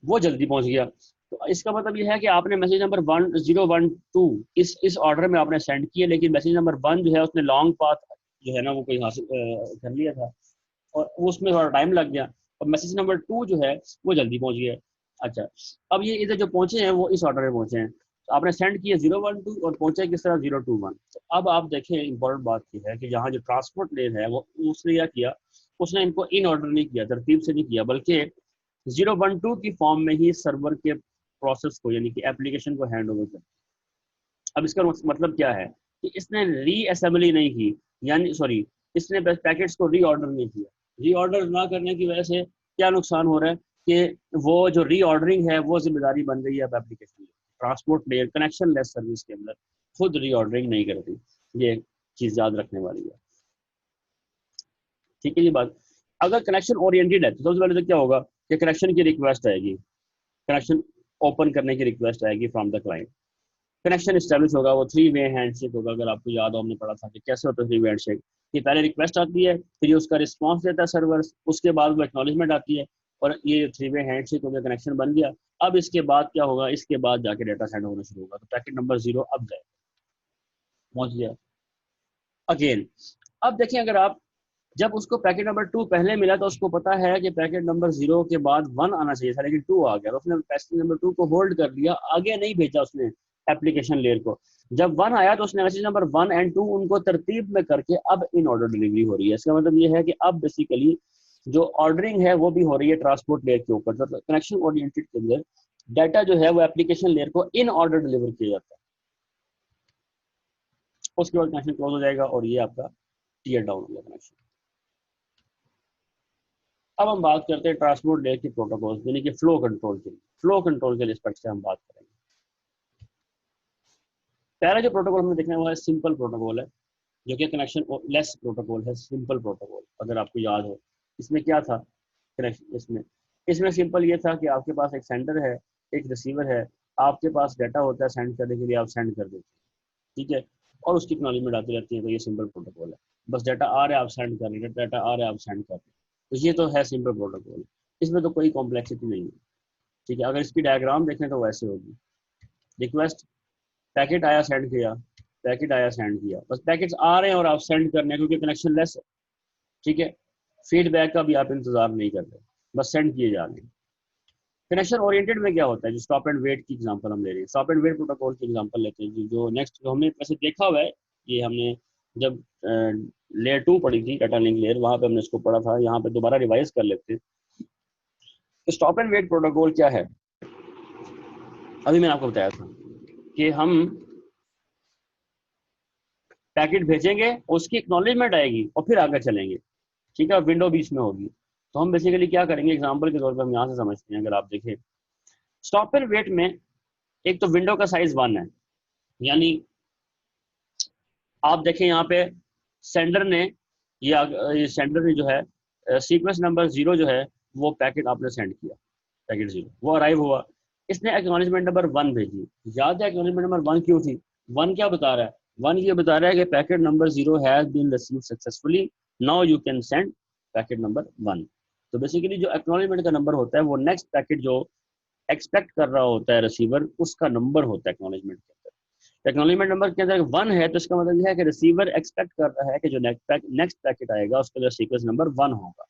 वो जल्दी पहुंच गया। तो इसका मतलब ये है कि आपने मैसेज नंबर 1012 इस ऑर्डर में आपने सेंड किया, लेकिन मैसेज नंबर 1 जो है उसने लॉन्ग पाथ जो है ना वो कोई हासिल कर लिया था, और वो उसमें थोड़ा टाइम लग गया, और मैसेज नंबर 2 जो है वो जल्दी पहुंच गया। अच्छा, अब ये इधर जो पहुंचे हैं वो इस ऑर्डर में पहुंचे हैं, तो आपने सेंड किया 012 और पहुंचे किस तरह 021। तो अब आप देखें, इंपॉर्टेंट बात यह है कि यहाँ जो ट्रांसपोर्ट लेन है वो उसने क्या किया, उसने इनको इन ऑर्डर नहीं किया, तरतीब से नहीं किया, बल्कि 012 की फॉर्म में ही सर्वर के प्रोसेस को यानी कि एप्लीकेशन को हैंड ओवर कर। अब इसका मतलब क्या है कि इसने रीअसेंबली नहीं की, यानी सॉरी, इसने पैकेट्स को रीऑर्डर नहीं किया। रीऑर्डर ना करने की वजह से क्या नुकसान हो रहा है कि वो जो रीऑर्डरिंग है वो जिम्मेदारी बन गई है अब application. Transport layer connection less service के अंदर खुद रीऑर्डरिंग नहीं करती, ये चीज याद रखने वाली है। ठीक है ये बात। अगर कनेक्शन ओरिएंटेड है तो सबसे पहले तो क्या होगा कि कनेक्शन की रिक्वेस्ट आएगी, कनेक्शन ओपन करने की रिक्वेस्ट आएगी from the client, connection establish होगा, वो 3 वे हैंडशेक होगा। अगर आपको याद हो, हमने पढ़ा था कि कैसे होता है 3 वे हैंडशेक, कि पहले रिक्वेस्ट आती है, फिर ये उसका रिस्पांस देता है सर्वर, उसके बाद वो एक्नॉलेजमेंट आती है, और ये 3 वे हैंडशेक हो गया, कनेक्शन बन गया। अब इसके बाद क्या होगा, इसके बाद जाके डाटा सेंड होना शुरू होगा, तो पैकेट नंबर 0 अब जाए पहुंच गया अगेन। अब देखिए, अगर आप जब उसको पैकेट नंबर 2 पहले मिला तो उसको पता है कि पैकेट नंबर 0 के बाद 1 आना चाहिए था, लेकिन 2 आ गया, तो उसने पैकेट नंबर 2 को होल्ड कर लिया, आगे नहीं भेजा उसने एप्लीकेशन लेयर को। जब 1 आया तो उसने मैसेज नंबर 1 एंड 2 उनको तरतीब में करके अब इन ऑर्डर डिलीवरी हो रही है। इसका मतलब ये है कि अब बेसिकली जो ऑर्डरिंग है वो भी हो रही है ट्रांसपोर्ट लेयर के ऊपर। तो कनेक्शन ओरिएंटेड के अंदर डाटा जो है वो एप्लीकेशन लेयर को इन ऑर्डर डिलीवर किया जाता है, उसके बाद कनेक्शन क्लोज हो जाएगा और ये आपका टीयर डाउन हो गया कनेक्शन। अब हम बात करते हैं ट्रांसपोर्ट लेयर के प्रोटोकॉल यानी कि फ्लो कंट्रोल के लिए। फ्लो कंट्रोल के रिस्पेक्ट से हम बात करेंगे। पहला जो प्रोटोकॉल हमने देखना है वो है सिंपल प्रोटोकॉल है, जो कि कनेक्शन लेस प्रोटोकॉल है। सिंपल प्रोटोकॉल अगर आपको याद हो, इसमें क्या था कनेक्शन, इसमें सिंपल ये था कि आपके पास एक सेंडर है, एक रिसीवर है, आपके पास डाटा होता है सेंड करने के लिए, आप सेंड कर देते हैं, ठीक है, और उसकी एक्नॉलेजमेंट आती रहती है। तो ये सिंपल प्रोटोकॉल है, बस डाटा आ रहा है आप सेंड कर रहे हैं, डाटा आ रहा है आप सेंड कर रहे हैं। तो ये तो है सिंपल प्रोटोकॉल, इसमें तो कोई कॉम्प्लेक्सिटी नहीं है, ठीक है। अगर इसकी डायग्राम देखें तो वैसे होगी, रिक्वेस्ट, पैकेट आया सेंड किया, पैकेट आया सेंड किया, बस पैकेट्स आ रहे हैं और आप सेंड करने हैं क्योंकि कनेक्शन लेस है, ठीक है। फीडबैक का भी आप इंतजार नहीं कर रहे, बस सेंड किए जा रहे हैं। कनेक्शन ओरिएंटेड में क्या होता है, जो स्टॉप एंड वेट की एग्जांपल हम ले रहे हैं, स्टॉप एंड वेट प्रोटोकॉल की एग्जांपल लेते हैं। जो नेक्स्ट जो हमने वैसे देखा हुआ है, ये हमने जब लेयर 2 पढ़ी थी, डाटा लिंक लेयर, वहां पे हमने इसको पढ़ा था, यहाँ पे दोबारा रिवाइज कर लेते हैं। तो स्टॉप एंड वेट प्रोटोकॉल क्या है, अभी मैंने आपको बताया था कि हम पैकेट भेजेंगे, उसकी एक्नॉलेजमेंट आएगी और फिर आगे चलेंगे, ठीक है, विंडो बीच में होगी। तो हम बेसिकली क्या करेंगे, एग्जांपल के तौर पर हम यहाँ से समझते हैं। अगर आप देखें स्टॉप एंड वेट में, एक तो विंडो का साइज 1 है, यानी आप देखें यहाँ पे सेंडर ने ये सेंडर ने जो है सीक्वेंस नंबर 0 जो है वो पैकेट आपने सेंड किया, पैकेट 0 वो अराइव हुआ, इसने एक्नॉलेजमेंट नंबर 1 भेजी। याद है एक्नॉलेजमेंट नंबर 1 क्यों थी, 1 क्या बता रहा है, 1 ये बता रहा है कि packet number 0 has been received successfully, now you can send packet number 1। तो बेसिकली जो एक्नॉलेजमेंट का नंबर होता है वो नेक्स्ट पैकेट जो एक्सपेक्ट कर रहा होता है रिसीवर, उसका नंबर होता है एक्नॉलेजमेंट के अंदर। एक्नॉलेजमेंट नंबर के अंदर 1 है तो इसका मतलब यह है कि रिसीवर एक्सपेक्ट कर रहा है कि जो नेक्स्ट पैकेट आएगा उसका जो सीक्वेंस नंबर 1 होगा।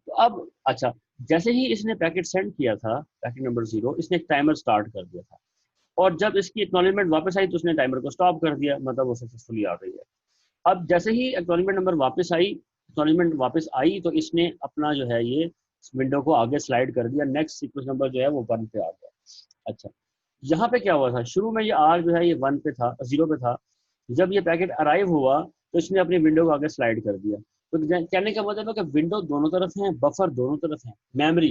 तो अब अच्छा, जैसे ही इसने पैकेट सेंड किया था, पैकेट नंबर 0, इसने एक टाइमर स्टार्ट कर दिया था, और जब इसकी एक्नॉलेजमेंट वापस आई तो उसने टाइमर को स्टॉप कर दिया, मतलब वो सक्सेसफुली आ गई है। अब जैसे ही एक्नॉलेजमेंट नंबर वापस आई, एक्नॉलेजमेंट वापस आई तो इसने अपना जो है ये विंडो को आगे स्लाइड कर दिया, नेक्स्ट सीक्वेंस नंबर जो है वो 1 पे आ गया। अच्छा, यहाँ पे क्या हुआ था, शुरू में ये आर जो है ये 1 पे था, 0 पे था, जब ये पैकेट अराइव हुआ तो इसने अपनी विंडो को आगे स्लाइड कर दिया। तो कहने का मतलब है कि विंडो दोनों तरफ है, बफर दोनों तरफ है, मेमोरी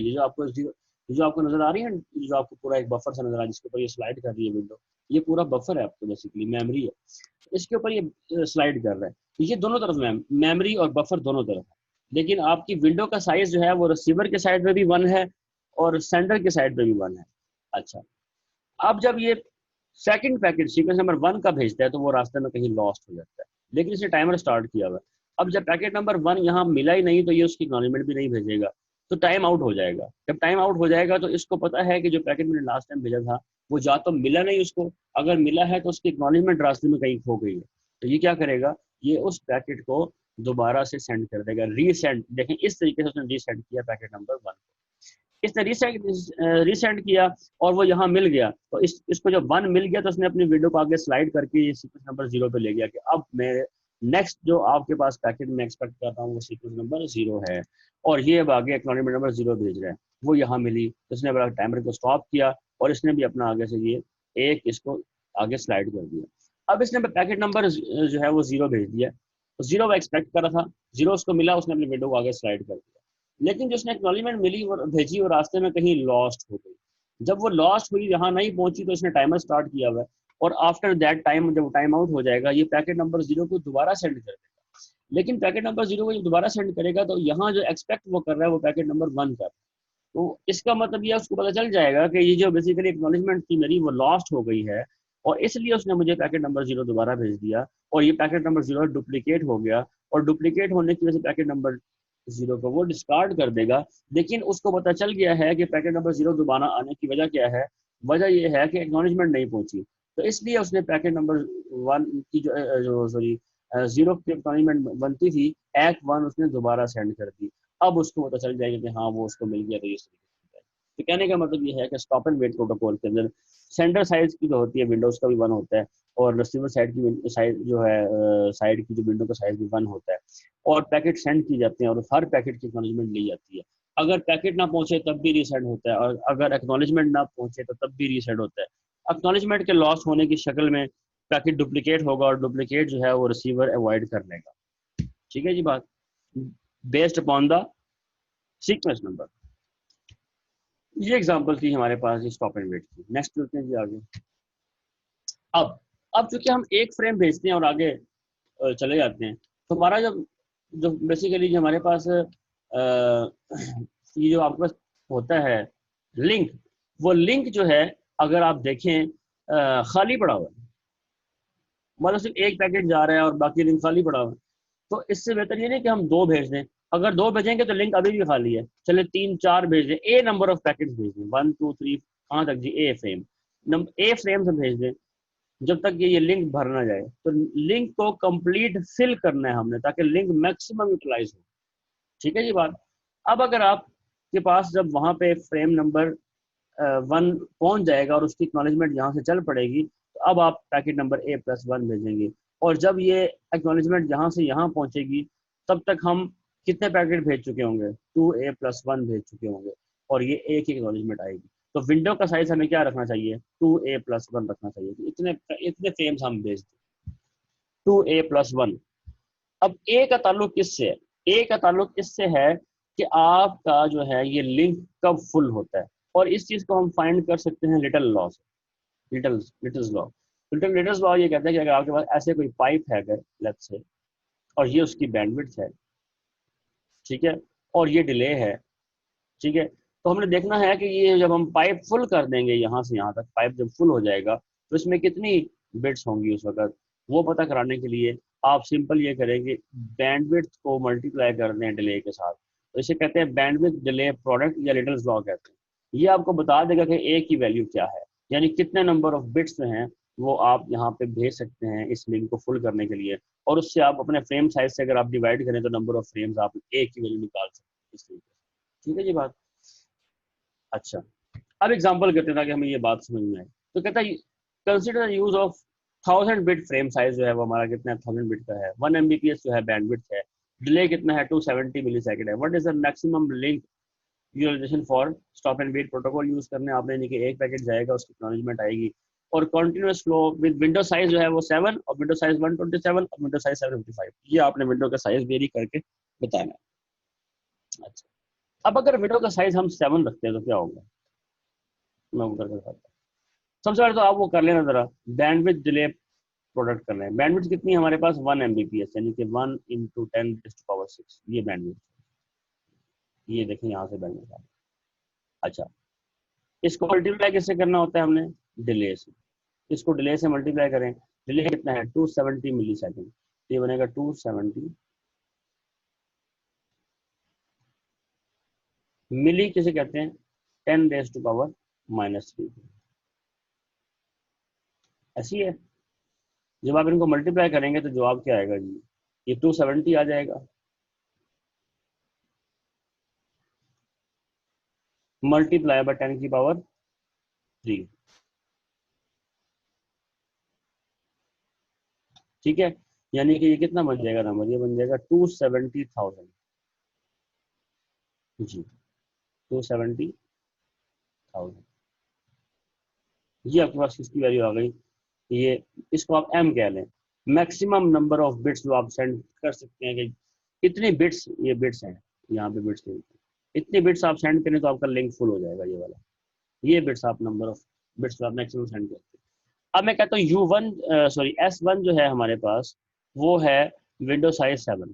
जो आपको नजर आ रही है, जो आपको पूरा एक बफर सा नजर आ रहा है जिसके ऊपर ये स्लाइड कर रही है विंडो, ये पूरा बफर है आपको, बेसिकली मेमोरी है, इसके ऊपर ये स्लाइड कर रहा है। तो ये दोनों तरफ मेमोरी और बफर दोनों तरफ है, लेकिन आपकी विंडो का साइज जो है वो रिसीवर के साइड में भी 1 है और सेंडर के साइड में भी 1 है। अच्छा, अब जब ये सेकंड पैकेट सीक्वेंस नंबर 1 का भेजता है तो वो रास्ते में कहीं लॉस्ट हो जाता है, लेकिन इसने टाइमर स्टार्ट किया हुआ है। अब जब पैकेट नंबर 1 यहाँ मिला ही नहीं तो ये उसकी एक्नॉलेजमेंट भी नहीं भेजेगा, तो टाइम आउट हो जाएगा। जब टाइम आउट हो जाएगा तो इसको पता है कि जो पैकेट मैंने लास्ट टाइम भेजा था वो जा तो मिला नहीं उसको, अगर मिला है तो उसकी एक्नॉलेजमेंट रास्ते में कहीं खो गई है, तो ये क्या करेगा, ये उस पैकेट को दोबारा से सेंड कर देगा, रीसेंड। देखें इस तरीके से उसने रीसेंड किया पैकेट नंबर 1, इसने रीसेंड किया और वो यहाँ मिल गया। तो इसको जब 1 मिल गया तो उसने अपनी विंडो को आगे स्लाइड करके सीक्वेंस नंबर 0 पे ले गया कि अब मैं नेक्स्ट जो आपके पास पैकेट में एक्सपेक्ट कर रहा हूँ वो सीक्वेंस नंबर 0 है, और ये अब आगे एक्नॉलेजमेंट नंबर 0 भेज रहा है, वो यहाँ मिली तो इसने अपना टाइमर को स्टॉप किया और इसने भी अपना आगे से ये एक इसको आगे स्लाइड कर दिया। अब इसने पैकेट नंबर जो है वो 0 भेज दिया, तो 0 वो एक्सपेक्ट कर रहा था, 0 उसको मिला, उसने अपनी विंडो को आगे स्लाइड कर दिया, लेकिन जो उसने एक्नॉलेजमेंट मिली और भेजी वो रास्ते में कहीं लॉस्ट हो गई। जब वो लॉस्ट हुई, यहाँ नहीं पहुंची, तो इसने टाइमर स्टार्ट किया हुआ है, और आफ्टर दैट टाइम जब टाइम आउट हो जाएगा ये पैकेट नंबर 0 को दोबारा सेंड कर देगा। लेकिन पैकेट नंबर 0 को जब दोबारा सेंड करेगा तो यहाँ जो एक्सपेक्ट वो कर रहा है वो पैकेट नंबर 1 कर रहा है। तो इसका मतलब ये उसको पता चल जाएगा कि ये जो बेसिकली एक्नॉलेजमेंट थी मेरी वो लॉस्ट हो गई है, और इसलिए उसने मुझे पैकेट नंबर 0 दोबारा भेज दिया, और ये पैकेट नंबर 0 डुप्लीकेट हो गया, और डुप्लीकेट होने की वजह से पैकेट नंबर 0 को वो डिस्कार्ड कर देगा। लेकिन उसको पता चल गया है कि पैकेट नंबर 0 दोबारा आने की वजह क्या है, वजह ये है कि एक्नॉलेजमेंट नहीं पहुंची, तो इसलिए उसने पैकेट नंबर 1 की जो सॉरी 0 की एक्नॉलेजमेंट बनती थी, एक 1 उसने दोबारा सेंड कर दी। अब उसको पता चल जाएगा कि हाँ वो उसको मिल गया, तो ये तो कहने का मतलब ये है कि स्टॉप एंड वेट प्रोटोकॉल के अंदर सेंडर साइज की जो होती है विंडोज का भी 1 होता है, और रिसीवर साइड की साइड जो है साइड की जो विंडो का साइज भी 1 होता है, और पैकेट सेंड किए जाते हैं और हर पैकेट की एक्नॉलेजमेंट ली जाती है। अगर पैकेट ना पहुंचे तब भी रीसेंड होता है, और अगर एक्नॉलेजमेंट ना पहुंचे तो तब भी रीसेंड होता है। एक्नॉलेजमेंट के लॉस होने की शक्ल में पैकेट डुप्लीकेट होगा, और डुप्लीकेट जो है वो रिसीवर अवॉइड कर लेगा। ठीक है जी बात, based upon the sequence number. ये एग्जांपल थी हमारे पास स्टॉप एंड वेट की। नेक्स्ट चलते हैं जी आगे। अब चूंकि हम एक फ्रेम भेजते हैं और आगे चले जाते हैं, तो हमारा जब जो बेसिकली जो हमारे पास ये जो आपके पास होता है लिंक, वो लिंक जो है अगर आप देखें खाली पड़ा हुआ है, मतलब सिर्फ एक पैकेट जा रहा है और बाकी लिंक खाली पड़ा हुआ है, तो इससे बेहतर ये नहीं कि हम दो भेज दें। अगर दो भेजेंगे तो लिंक अभी भी खाली है, चले 3-4 भेज दें, ए नंबर ऑफ पैकेट्स भेज दें, 1 2 3 कहाँ तक जी, ए फ्रेम, ए फ्रेम से भेज दें जब तक ये लिंक भर ना जाए। तो लिंक को कंप्लीट फिल करना है हमने, ताकि लिंक मैक्सिमम यूटिलाइज हो। ठीक है जी बात। अब अगर आपके पास जब वहां पे फ्रेम नंबर 1 पहुंच जाएगा और उसकी एक्नॉलेजमेंट यहाँ से चल पड़ेगी, तो अब आप पैकेट नंबर A+1 भेजेंगे, और जब ये एक्नॉलेजमेंट यहाँ से यहाँ पहुंचेगी तब तक हम कितने पैकेट भेज चुके होंगे, 2A+1 भेज चुके होंगे, और ये एक ही एक्नॉलेजमेंट आएगी। तो विंडो का साइज हमें क्या रखना चाहिए, 2A+1 रखना चाहिए। इतने इतने फ्रेम्स हम भेज दें, 2A+1। अब ए का ताल्लुक किससे है, ए का ताल्लुक इससे है कि आपका जो है ये लिंक कब फुल होता है, और इस चीज को हम फाइंड कर सकते हैं लिटल लॉ से। लिटल्स लॉ, लिटल्स लॉ ये कहता है कि अगर आपके पास ऐसे कोई पाइप है अगर लेट्स से, और ये उसकी बैंडविड्थ है, ठीक है, और ये डिले है, ठीक है, तो हमने देखना है कि ये जब हम पाइप फुल कर देंगे यहाँ से यहाँ तक, पाइप जब फुल हो जाएगा तो इसमें कितनी बिट्स होंगी उस वक्त, वो पता कराने के लिए आप सिंपल ये करेंगे, बैंडविड्थ को मल्टीप्लाई कर दें डिले के साथ, तो इसे कहते हैं बैंडविड्थ डिले प्रोडक्ट, या लिटल्स लॉ कहते हैं। ये आपको बता देगा कि ए की वैल्यू क्या है, यानी कितने नंबर ऑफ बिट्स जो हैं वो आप यहाँ पे भेज सकते हैं इस लिंक को फुल करने के लिए, और उससे आप अपने फ्रेम साइज से अगर आप डिवाइड करें तो नंबर ऑफ फ्रेम्स आप ए की वैल्यू निकाल सकते हैं इस तरीके से। ठीक है जी बात। अच्छा, अब एग्जांपल करते हैं ताकि हमें ये बात समझ में आए। तो कहता है consider use of 1000 bit frame size जो है वो हमारा कितना है, 1000 बिट का है, 1 Mbps जो है बैंडविड्थ है, डिले कितना है 270 मिलीसेकंड है। What is the maximum link utilisation for stop and wait protocol use करने आपने, यानी कि एक पैकेट जाएगा उसकी एक्नॉलेजमेंट आएगी, और continuous flow with window size जो है वो 7 और विंडो साइज 127 और विंडो साइज 755। ये आपने विंडो का साइज वेरी करके बताना है। अच्छा, अब अगर विंडो का साइज हम 7 रखते हैं तो क्या होगा, मैं वो करके बताता हूँ। सबसे पहले तो आप वो कर लेना जरा, बैंडविड्थ डिले प्रोडक्ट कर रहे हैं। बैंडविड्थ कितनी है हमारे पास, 1 Mbps, यानी कि 1 × 10⁶, ये बैंडविड्थ, ये देखें यहाँ से बैंडविड्थ। अच्छा, इसको मल्टीप्लाई किससे करना होता है हमने, डिले से। इसको डिले से मल्टीप्लाई करें, डिले कितना है 270 मिलीसेकंड, ये बनेगा 270 मिली किसे कहते हैं, 10⁻³ ऐसी है। जब आप इनको मल्टीप्लाई करेंगे तो जवाब क्या आएगा जी, ये 270 आ जाएगा, मल्टीप्लाई बाय 10⁻³ ठीक है, यानी कि ये कितना बन जाएगा नंबर, ये बन जाएगा 270,000 जी, 270,000। ये आपके पास किसकी वैल्यू आ गई, ये इसको आप m कह लें, मैक्सिमम नंबर ऑफ बिट्स जो आप सेंड कर सकते हैं, कि इतनी बिट्स, ये बिट्स हैं यहाँ पे बिट्स, इतनी बिट्स आप सेंड करें तो आपका लिंक फुल हो जाएगा, ये वाला, ये बिट्स आप नंबर ऑफ बिट्स आप मैक्सिमम सेंड करते हैं। अब मैं कहता हूँ S1 जो है हमारे पास, वो है विंडो साइज 7।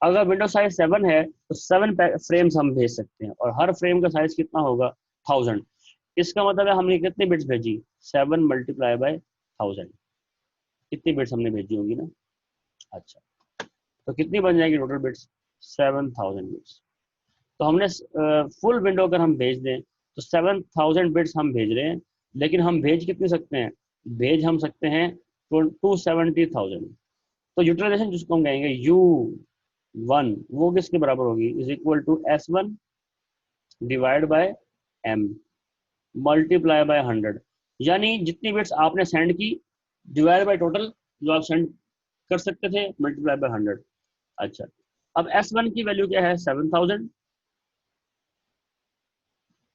अगर विंडो साइज 7 है तो 7 फ्रेम्स हम भेज सकते हैं, और हर फ्रेम का साइज कितना होगा, 1000। इसका मतलब है हमने कितनी बिट्स भेजी, 7 × 1000, कितनी बिट्स हमने भेजी होंगी ना। अच्छा, तो कितनी बन जाएगी टोटल बिट्स, 7000 बिट्स। तो हमने फुल विंडो अगर हम भेज दें तो 7000 बिट्स हम भेज रहे हैं, लेकिन हम भेज कितने सकते हैं, भेज हम सकते हैं 270,000। तो यूटिलाइजेशन जिसको हम कहेंगे U1, वो किसके बराबर होगी, is equal to S1 divide by M multiply by 100, यानी जितनी बिट्स आपने सेंड की डिवाइड बाय टोटल जो आप सेंड कर सकते थे, मल्टीप्लाई बाय 100। अच्छा, अब S1 की वैल्यू क्या है, 7000,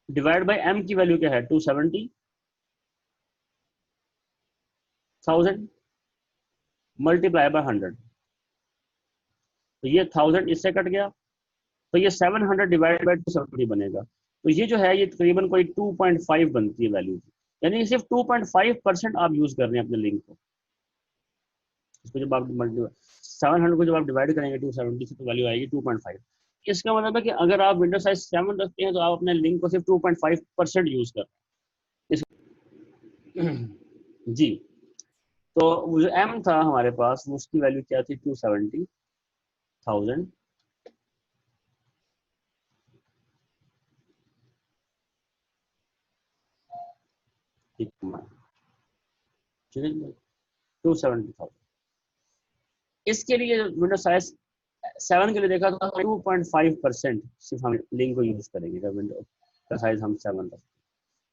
डिवाइड बाय M की वैल्यू क्या है, 270,000 मल्टीप्लाई बाय 100। तो ये 1000 इससे कट गया, तो ये 700 डिवाइड बाई 270 बनेगा। तो ये जो है ये तकरीबन कोई 2.5 बनती है वैल्यू, यानी सिर्फ 2.5% आप यूज कर रहे हैं अपने लिंक को। इसको जब आप 700 को जब आप डिवाइड करेंगे 270 से तो वैल्यू आएगी 2.5। इसका मतलब है कि अगर आप विंडो साइज 7 रखते हैं तो आप अपने लिंक को सिर्फ 2.5% यूज कर रहे हैं। जी, तो वो जो एम था हमारे पास उसकी वैल्यू क्या थी, 270,000। ठीक है, 270,000। इसके लिए विंडो साइज 7 के लिए देखा तो 2.5% सिर्फ हम लिंक को यूज करेंगे जब विंडो का साइज हम 7 रखते हैं।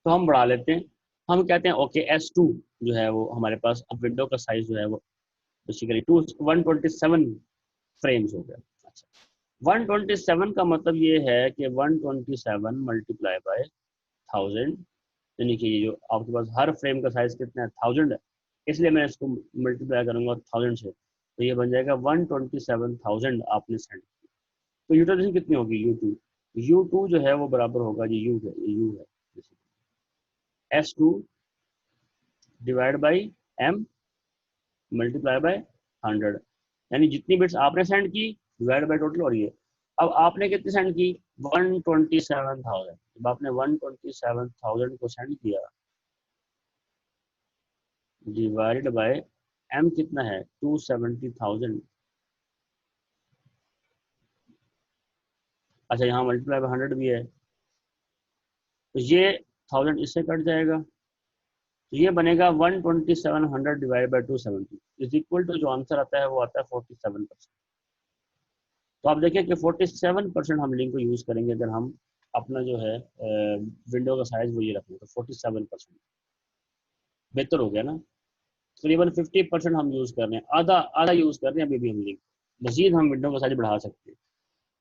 तो हम बढ़ा लेते हैं, हम कहते हैं ओके S2 जो है वो हमारे पास अब विंडो का साइज जो है वो बेसिकली 127 फ्रेम्स हो गया। अच्छा, 127 का मतलब ये है कि 127 मल्टीप्लाई बाय 1000, यानी कि ये जो आपके पास हर फ्रेम का साइज कितना है 1000 है, इसलिए मैं इसको मल्टीप्लाई करूंगा 1000 से, तो ये बन जाएगा 127,000 आपने सेंड की। तो यूटिलाइजेशन कितनी होगी, U2 जो है वो बराबर होगा जी यू है S2 divide by M multiply by 100, यानी जितनी बिट्स आपने सेंड की डिवाइड बाय टोटल। और ये अब आपने कितनी सेंड की 127,000। जब आपने 127,000 को सेंड किया डिवाइड बाय M कितना है 270,000। अच्छा, यहाँ मल्टीप्लाई बाय 100 भी है, तो ये 1000 इससे कट जाएगा, तो ये बनेगा 12700 divide by 270 is equal to जो आंसर आता है वो आता है 47%। तो आप देखिए कि 47% हम लिंक को यूज करेंगे अगर हम अपना जो है विंडो का साइज वो ये रखें तो 47% बेहतर हो गया ना। तकरीबन 50% हम यूज कर रहे हैं, आधा आधा यूज कर रहे हैं अभी भी हम लिंक, मजीद हम विंडो का साइज बढ़ा सकते हैं।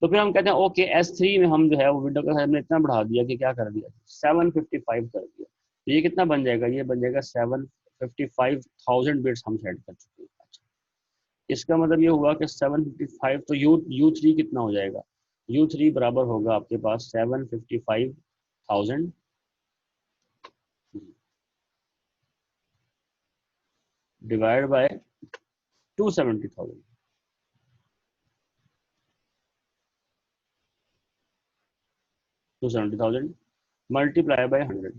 तो फिर हम कहते हैं ओके S3 में हम जो है वो विंडो का साइज हमने इतना बढ़ा दिया कि क्या कर दिया 755 कर दिया। तो ये कितना बन जाएगा, ये बन जाएगा 755,000 बिट्स हम सेट कर चुके हैं। अच्छा, इसका मतलब ये हुआ कि 755, तो U3 कितना हो जाएगा, U3 बराबर होगा आपके पास 755,000 divide by 270,000। 270,000 multiply by 100,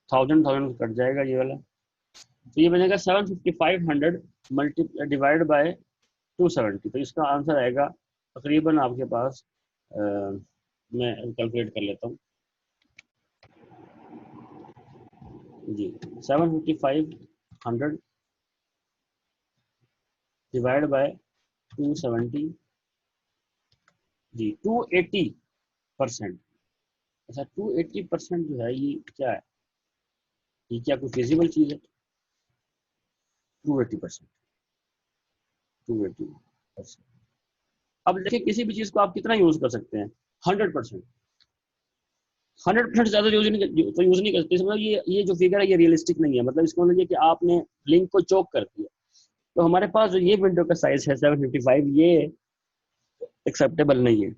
1000 cut जाएगा ये वाला, तो ये बनेगा 75500 मल्टी डिवाइड बाय 270। तो इसका आंसर आएगा तकरीबन आपके पास मैं कैलकुलेट कर लेता हूँ जी, 75500 डिवाइड बाय 270 जी 280%। अच्छा, 280% जो है ये क्या है, ये क्या कोई फिजिबल चीज है, 280%, 280%। अब देखिए किसी भी चीज को आप कितना यूज कर सकते हैं, 100%। 100% ज्यादा यूज नहीं करते, मतलब ये जो फिगर है ये रियलिस्टिक नहीं है। मतलब इसको मतलब ये कि आपने लिंक को चोक कर दिया। तो हमारे पास जो ये विंडो का साइज है 755, ये एक्सेप्टेबल नहीं है।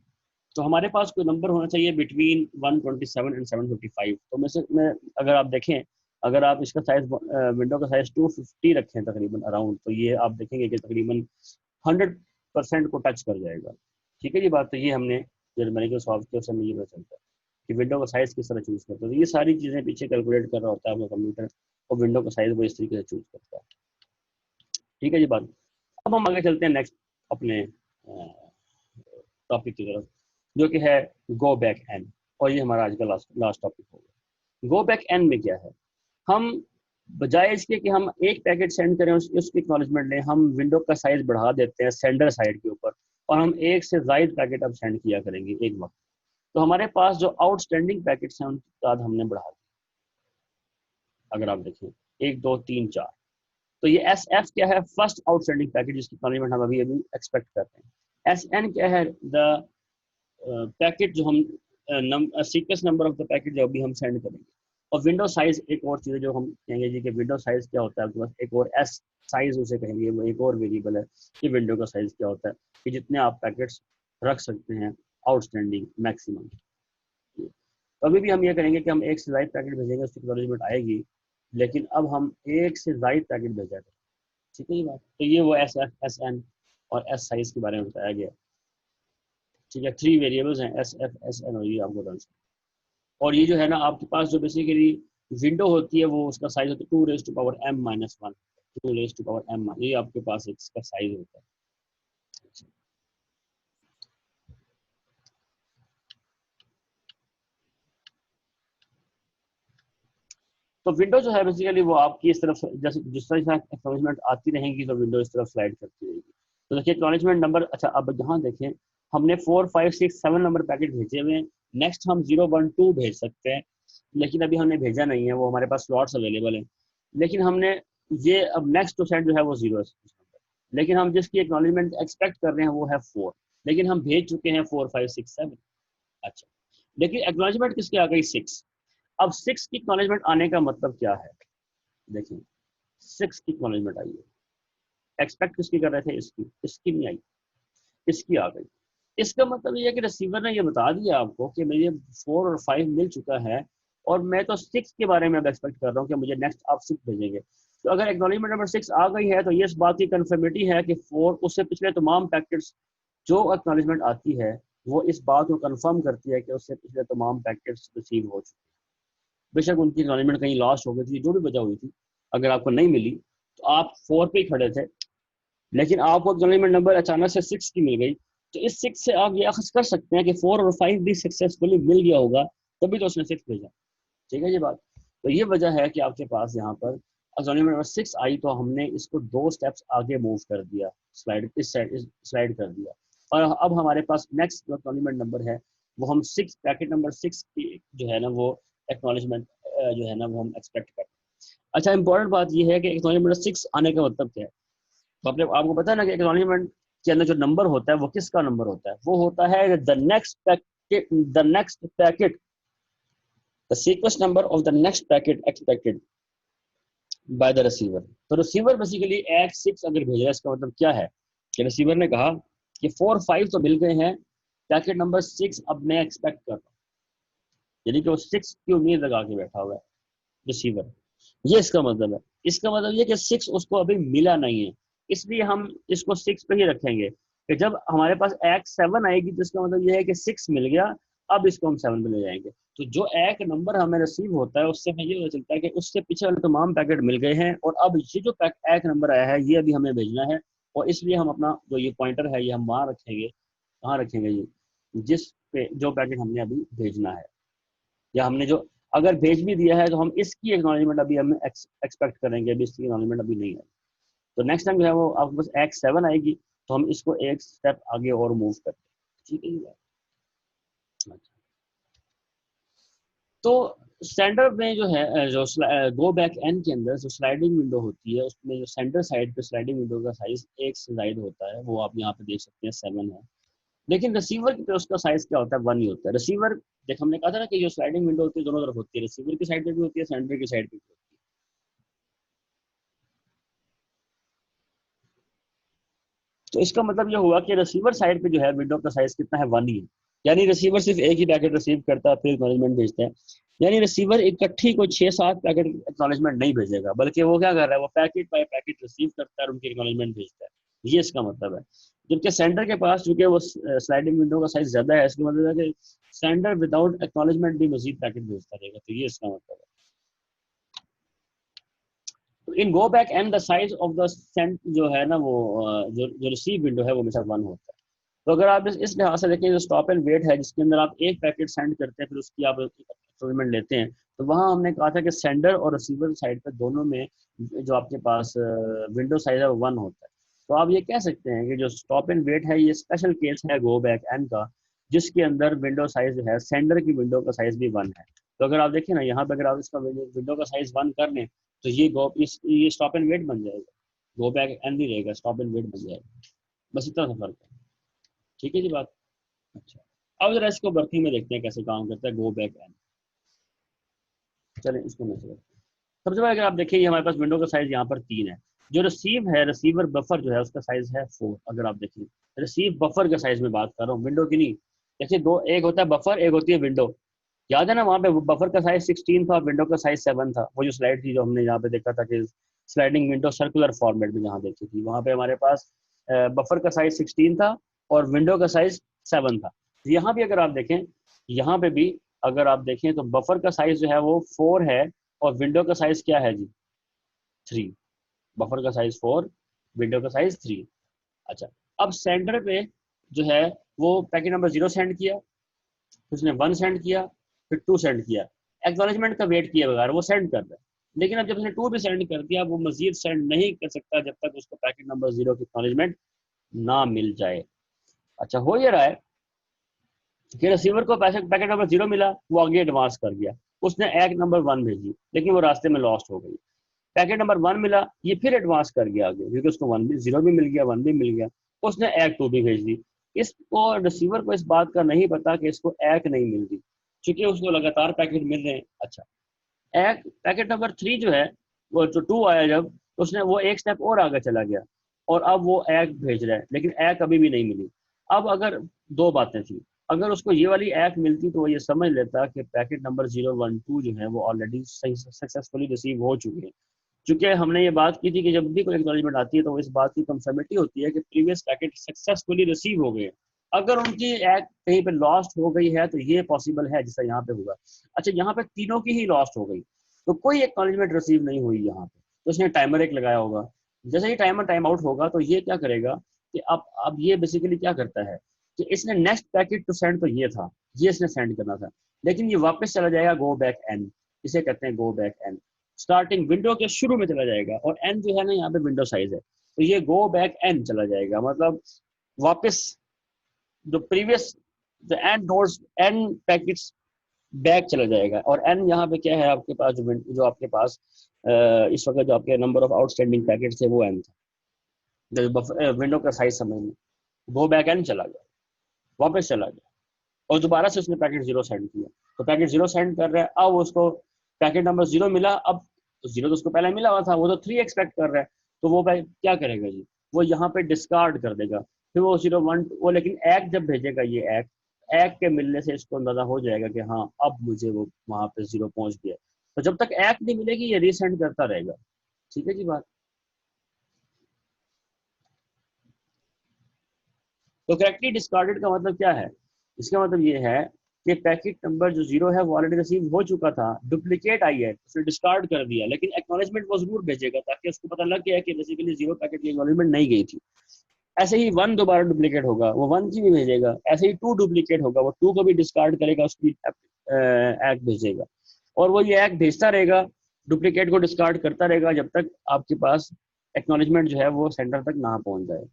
तो हमारे पास कोई नंबर होना चाहिए बिटवीन 127 एंड 755। तो मैं अगर आप देखें, अगर आप इसका साइज विंडो का साइज 250 रखें तकरीबन अराउंड, तो ये आप देखेंगे कि तकरीबन 100% को टच कर जाएगा। ठीक है जी बात। तो ये हमने जब मैंने को सॉल्व किया उसमें ये पता चलता है कि विंडो का साइज किस तरह चूज करते हैं। तो ये सारी चीज़ें पीछे कैलकुलेट कर रहा होता है आपका कंप्यूटर, और विंडो का साइज वो इस तरीके से चूज करता है। ठीक है जी बात। अब हम आगे चलते हैं नेक्स्ट अपने टॉपिक की तरफ, जो कि है गो बैक एन, और ये हमारा आज का लास्ट टॉपिक होगा। गो बैक एन में क्या है, हम बजाय इसके कि हम एक पैकेट सेंड करें उसकी एक्नॉलेजमेंट लें, हम विंडो का साइज बढ़ा देते हैं सेंडर साइड के ऊपर, और हम एक से ज्यादा पैकेट अब सेंड किया करेंगे एक वक्त। तो हमारे पास जो आउटस्टैंडिंग पैकेट्स हैं उनकी तादाद हमने बढ़ा दी। अगर आप देखें 1 2 3 4, तो ये SF क्या है, फर्स्ट आउटस्टैंडिंग पैकेट जिसकी एक्नॉलेजमेंट हम अभी अभी एक्सपेक्ट करते हैं। SN क्या है, द पैकेट जो हम sequence number of the packet जो अभी हम सेंड करेंगे। और विंडो साइज एक और चीज़ है जो हम कहेंगे जी कि विंडो साइज क्या होता है आपके पास, एक और S साइज उसे कहेंगे, वो एक और वेरिएबल है कि विंडो का साइज क्या होता है, कि जितने आप पैकेट्स रख सकते हैं आउटस्टैंडिंग मैक्सिमम। तो अभी भी हम ये करेंगे कि हम एक से ज़ायद पैकेट भेजेंगे, उसकी एक्नॉलेजमेंट आएगी, लेकिन अब हम एक से ज़ायद पैकेट भेजा करें। ठीक है ये बात। तो ये वो एस एफ, एस एन और एस साइज के बारे में बताया गया। ठीक है, 3 वेरिएबल्स हैं, एस एफ, एस एन और ये आपको ट्रांसफर। और ये जो है ना आपके पास जो बेसिकली विंडो होती है वो उसका साइज होता है 2⁻m-1, 2⁻m, ये आपके पास इसका साइज होता है। तो विंडो जो है बेसिकली वो आपकी इस तरफ, जैसे जिस तरह से एक्नॉलेजमेंट आती रहेगी तो विंडो इस तरफ स्लाइड करती रहेगी। तो देखिए एक्नॉलेजमेंट नंबर, अच्छा अब यहाँ देखें, हमने 4, 5, 6, 7 नंबर पैकेट भेजे हुए हैं। नेक्स्ट हम 0, 1, 2 भेज सकते हैं, लेकिन अभी हमने भेजा नहीं है, वो हमारे पास स्लॉट्स अवेलेबल हैं। लेकिन हमने ये अब नेक्स्ट टू सेट जो है वो 0 है, लेकिन हम जिसकी एक्नॉलेजमेंट एक्सपेक्ट कर रहे हैं वो है 4, लेकिन हम भेज चुके हैं 4, 5, 6, 7। अच्छा, लेकिन एक्नॉलेजमेंट किसकी आ गई? 6। अब 6 की एक्नॉलेजमेंट आने का मतलब क्या है? देखिए 6 की एक्नॉलेजमेंट आई है, एक्सपेक्ट किसकी कर रहे थे? इसकी, इसकी नहीं आई, इसकी आ गई। इसका मतलब ये है कि रिसीवर ने ये बता दिया आपको कि मुझे 4 और 5 मिल चुका है, और मैं तो 6 के बारे में अब एक्सपेक्ट कर रहा हूँ कि मुझे नेक्स्ट आप 6 भेजेंगे। तो अगर एक्नॉलेजमेंट नंबर 6 आ गई है तो ये इस बात की कन्फर्मिटी है कि 4 उससे पिछले तमाम पैकेट्स जो एक्नॉलेजमेंट आती है वो इस बात को कंफर्म करती है कि उससे पिछले तमाम पैकेट्स रिसीव हो चुके हैं। बेशक उनकी एक्नॉलेजमेंट कहीं लॉस्ट हो गई थी, जो भी वजह हुई थी, अगर आपको नहीं मिली तो आप 4 पे ही खड़े थे, लेकिन आपको एक्नॉलेजमेंट नंबर अचानक से 6 की मिल गई, तो इस 6 से आप ये अखज़ कर सकते हैं कि 4 और 5 भी सक्सेसफुली मिल गया होगा, तभी तो उसने 6 भेजा। ठीक है ये बात। तो ये वजह है कि आपके पास यहाँ पर एक्नॉलेजमेंट नंबर 6 आई, तो हमने इसको 2 स्टेप्स आगे मूव कर दिया, स्लाइड इस साइड स्लाइड कर दिया, और अब हमारे पास नेक्स्ट जो एक्नॉलेजमेंट नंबर है वो हम 6 पैकेट नंबर 6 की जो है ना वो एक्नॉलेजमेंट जो है ना वो हम एक्सपेक्ट करते हैं। अच्छा, इंपॉर्टेंट बात ये है कि एक्नॉलेजमेंट नंबर 6 आने का मतलब क्या है? तो आपने आपको पता है ना कि एक्नॉलेजमेंट के अंदर जो नंबर होता है वो किसका नंबर होता है? वो होता है the next packet, the sequence number of the next packet expected by the receiver. तो रिसीवर बेसिकली एक्ट 6 अगर भेजा, इसका मतलब क्या है कि रिसीवर ने कहा कि 4, 5 तो मिल गए हैं, पैकेट नंबर 6 अब मैं एक्सपेक्ट कर रहा हूँ, यानी कि वो 6 की उम्मीद लगा के बैठा हुआ है रिसीवर। ये इसका मतलब है। इसका मतलब ये कि 6 उसको अभी मिला नहीं है, इसलिए हम इसको 6 पे ही रखेंगे कि जब हमारे पास एक 7 आएगी तो इसका मतलब ये है कि 6 मिल गया, अब इसको हम 7 पे ले जाएंगे। तो जो एक नंबर हमें रिसीव होता है उससे हमें ये पता चलता है कि उससे पीछे वाले तमाम पैकेट मिल गए हैं, और अब ये जो एक नंबर आया है ये अभी हमें भेजना है, और इसलिए हम अपना जो ये पॉइंटर है ये हम वहाँ रखेंगे। कहाँ रखेंगे? ये जिस पे जो पैकेट हमने अभी भेजना है, या हमने जो अगर भेज भी दिया है तो हम इसकी एक्नॉलेजमेंट अभी हम एक्सपेक्ट करेंगे, अभी इसकी एक्नॉलेजमेंट अभी नहीं है। तो नेक्स्ट टाइम जो है वो आपके पास एक 7 आएगी, तो हम इसको एक स्टेप आगे और मूव करते हैं। ठीक है ये बात। अच्छा। तो स्टैंडर्ड में जो है जो गो बैक एन के अंदर जो स्लाइडिंग विंडो होती है उसमें जो सेंटर साइड पे स्लाइडिंग विंडो का साइज 1 से ज़ायद होता है, वो आप यहाँ पे देख सकते हैं 7 है। लेकिन रिसीवर की तरफ उसका साइज क्या होता है? 1 ही होता है। रिसीवर देख हमने कहा था ना कि जो स्लाइडिंग विंडो होती है दोनों तरफ होती है, रिसीवर की साइड पे भी होती है, सेंडर की साइड पे भी होती है। तो इसका मतलब ये हुआ कि रिसीवर साइड पे जो है विंडो का साइज कितना है? 1 ही है। यानी रिसीवर सिर्फ एक ही पैकेट रिसीव करता है फिर एक्नॉलेजमेंट भेजता है। यानी रिसीवर इकट्ठी को 6-7 पैकेट एक्नॉलेजमेंट नहीं भेजेगा, बल्कि वो क्या कर रहा है, वो पैकेट बाय पैकेट रिसीव करता है और उनकी एक्नॉलेजमेंट भेजता है। ये इसका मतलब है। जबकि सेंडर के पास चूंकि वो स्लाइडिंग विंडो का साइज ज्यादा है, इसका मतलब है कि सेंडर विदाउट एक्नॉलेजमेंट भी मजीद पैकेट भेजता रहेगा। तो ये इसका मतलब है। इन go back and the size of the sand जो है ना वो जो रिसीव विंडो है वो हमेशा 1 होता है। तो अगर आप इस लिहाज से देखें, जो स्टॉप एंड वेट है जिसके अंदर आप एक पैकेट सेंड करते हैं फिर उसकी आप एक्नॉलेजमेंट लेते हैं, तो वहाँ हमने कहा था कि सेंडर और रिसीवर साइड पे दोनों में जो आपके पास विंडो साइज है वो 1 होता है। तो आप ये कह सकते हैं कि जो स्टॉप एंड वेट है ये स्पेशल केस है गो बैक एंड का, जिसके अंदर विंडो साइज है सेंडर की विंडो का साइज भी 1 है। तो अगर आप देखें ना यहाँ पे, अगर आप इसका विंडो का साइज 1 कर लें तो ये स्टॉप एंड वेट बन जाएगा, गो बैक एंड नहीं रहेगा, स्टॉप एंड वेट बन जाएगा। बस इतना सा फर्क है। ठीक है जी बात। अच्छा, अब जरा इसको वर्किंग में देखते हैं कैसे काम करता है गो बैक एंड। चलें इसको मैं सबसे पहले अगर आप देखिए हमारे पास विंडो का साइज यहाँ पर 3 है, जो रिसीव है, रिसीवर बफर जो है उसका साइज है 4। अगर आप देखें रिसीव बफर का साइज में बात कर रहा हूँ, विंडो की नहीं। देखिए दो, एक होता है बफर, एक होती है विंडो। याद है ना वहाँ पे बफर का साइज 16 था, विंडो का साइज 7 था। वो जो स्लाइड थी जो हमने यहाँ पे देखा था कि स्लाइडिंग विंडो सर्कुलर फॉर्मेट में जहाँ देखी थी, वहाँ पे हमारे पास बफर का साइज 16 था और विंडो का साइज 7 था। यहाँ भी अगर आप देखें, यहाँ पे भी अगर आप देखें तो बफर का साइज जो है वो 4 है और विंडो का साइज क्या है जी, 3। बफर का साइज 4, विंडो का साइज 3। अच्छा, अब सेंटर पे जो है वो पैकेट नंबर 0 सेंड किया, उसने 1 सेंड किया, फिर 2 सेंड किया। एक्नॉलेजमेंट का वेट किए बगैर वो सेंड कर रहा है। लेकिन अब जब उसने 2 भी सेंड कर दिया, वो मजीद सेंड नहीं कर सकता जब तक उसको पैकेट नंबर 0 की एक्नॉलेजमेंट ना मिल जाए। अच्छा, हो ये रहा है कि रिसीवर को पैसे पैकेट नंबर 0 मिला, वो आगे एडवांस कर गया, उसने एक नंबर 1 भेजी, लेकिन वो रास्ते में लॉस्ट हो गई। पैकेट नंबर 1 मिला, ये फिर एडवांस कर गया आगे, क्योंकि उसको 1 भी 0 भी मिल गया, 1 भी मिल गया, उसने एक 2 भी भेज दी। इसको रिसीवर को इस बात का नहीं पता कि इसको एक नहीं मिल रही, क्योंकि उसको लगातार पैकेट मिल रहे हैं। अच्छा, एक पैकेट नंबर 3 जो है, वो जो 2 आया जब, तो उसने वो एक स्टेप और आगे चला गया और अब वो एक भेज रहा है, लेकिन एक अभी भी नहीं मिली। अब अगर दो बातें थी, अगर उसको ये वाली एक मिलती तो वो ये समझ लेता कि पैकेट नंबर 012 जो है वो ऑलरेडी सक्सेसफुली रिसीव हो चुके हैं। चूंकि हमने ये बात की थी कि जब भी कोई एक्नॉलेजमेंट आती है तो इस बात की कंफर्मिटी होती है कि प्रीवियस पैकेट सक्सेसफुली रिसीव हो गए। अगर उनकी एक कहीं पे लॉस्ट हो गई है तो ये पॉसिबल है, जैसा यहाँ पे हुआ। अच्छा, यहाँ पे तीनों की ही लॉस्ट हो गई, तो कोई एक्नॉलेजमेंट रिसीव नहीं हुई यहाँ पे, तो उसने टाइमर एक लगाया होगा। जैसे ही टाइमर टाइम आउट होगा तो ये क्या करेगा कि अब ये बेसिकली क्या करता है कि इसने नेक्स्ट पैकेट टू सेंड तो ये था, ये इसने सेंड करना था, लेकिन ये वापस चला जाएगा गो बैक एन, इसे कहते हैं go back N. Starting window के शुरू में चला जाएगा, और एन जो है ना यहाँ पे विंडो साइज है, तो ये गो बैक एन चला जाएगा, मतलब वापस जो previous the N nodes N packets back चला जाएगा। और एन यहाँ पे क्या है आपके पास, जो आपके पास इस वक्त जो आपके नंबर ऑफ आउटस्टैंडिंग पैकेट थे वो एन था, विंडो का साइज समझ में। गो बैक एन चला गया, वापस चला गया, और दोबारा से उसने पैकेट 0 सेंड किया, तो पैकेट 0 सेंड कर रहा है। अब उसको पैकेट नंबर 0 मिला, अब 0 तो उसको पहले मिला हुआ था, वो तो 3 एक्सपेक्ट कर रहा है, तो वो क्या करेगा जी, वो यहाँ पे डिस्कार्ड कर देगा। फिर वो 0 1 वो, लेकिन एक जब भेजेगा ये एक के मिलने से इसको अंदाजा हो जाएगा कि हाँ अब मुझे वो वहां पे 0 पहुंच गया। तो जब तक एक नहीं मिलेगी ये रीसेंड करता रहेगा। ठीक है जी बात। तो करेक्टली डिस्कार्डेड का मतलब क्या है, इसका मतलब ये है कि पैकेट नंबर जो 0 है वो ऑलरेडी रिसीव हो चुका था, डुप्लीकेट आई है, उसने डिस्कार्ड कर दिया, लेकिन एक्नॉलेजमेंट वो जरूर भेजेगा ताकि उसको पता लग गया कि बेसिकली 0 पैकेट की एक्नॉलेजमेंट नहीं गई थी। ऐसे ही 1 दोबारा डुप्लीकेट होगा, वो 1 की भी भेजेगा। ऐसे ही 2 डुप्लीकेट होगा, वो 2 को भी डिस्कार्ड करेगा, उसकी एक भेजेगा, और वो ये एक भेजता रहेगा, डुप्लीकेट को डिस्कार्ड करता रहेगा जब तक आपके पास एक्नॉलेजमेंट जो है वो सेंटर तक ना पहुंच जाए।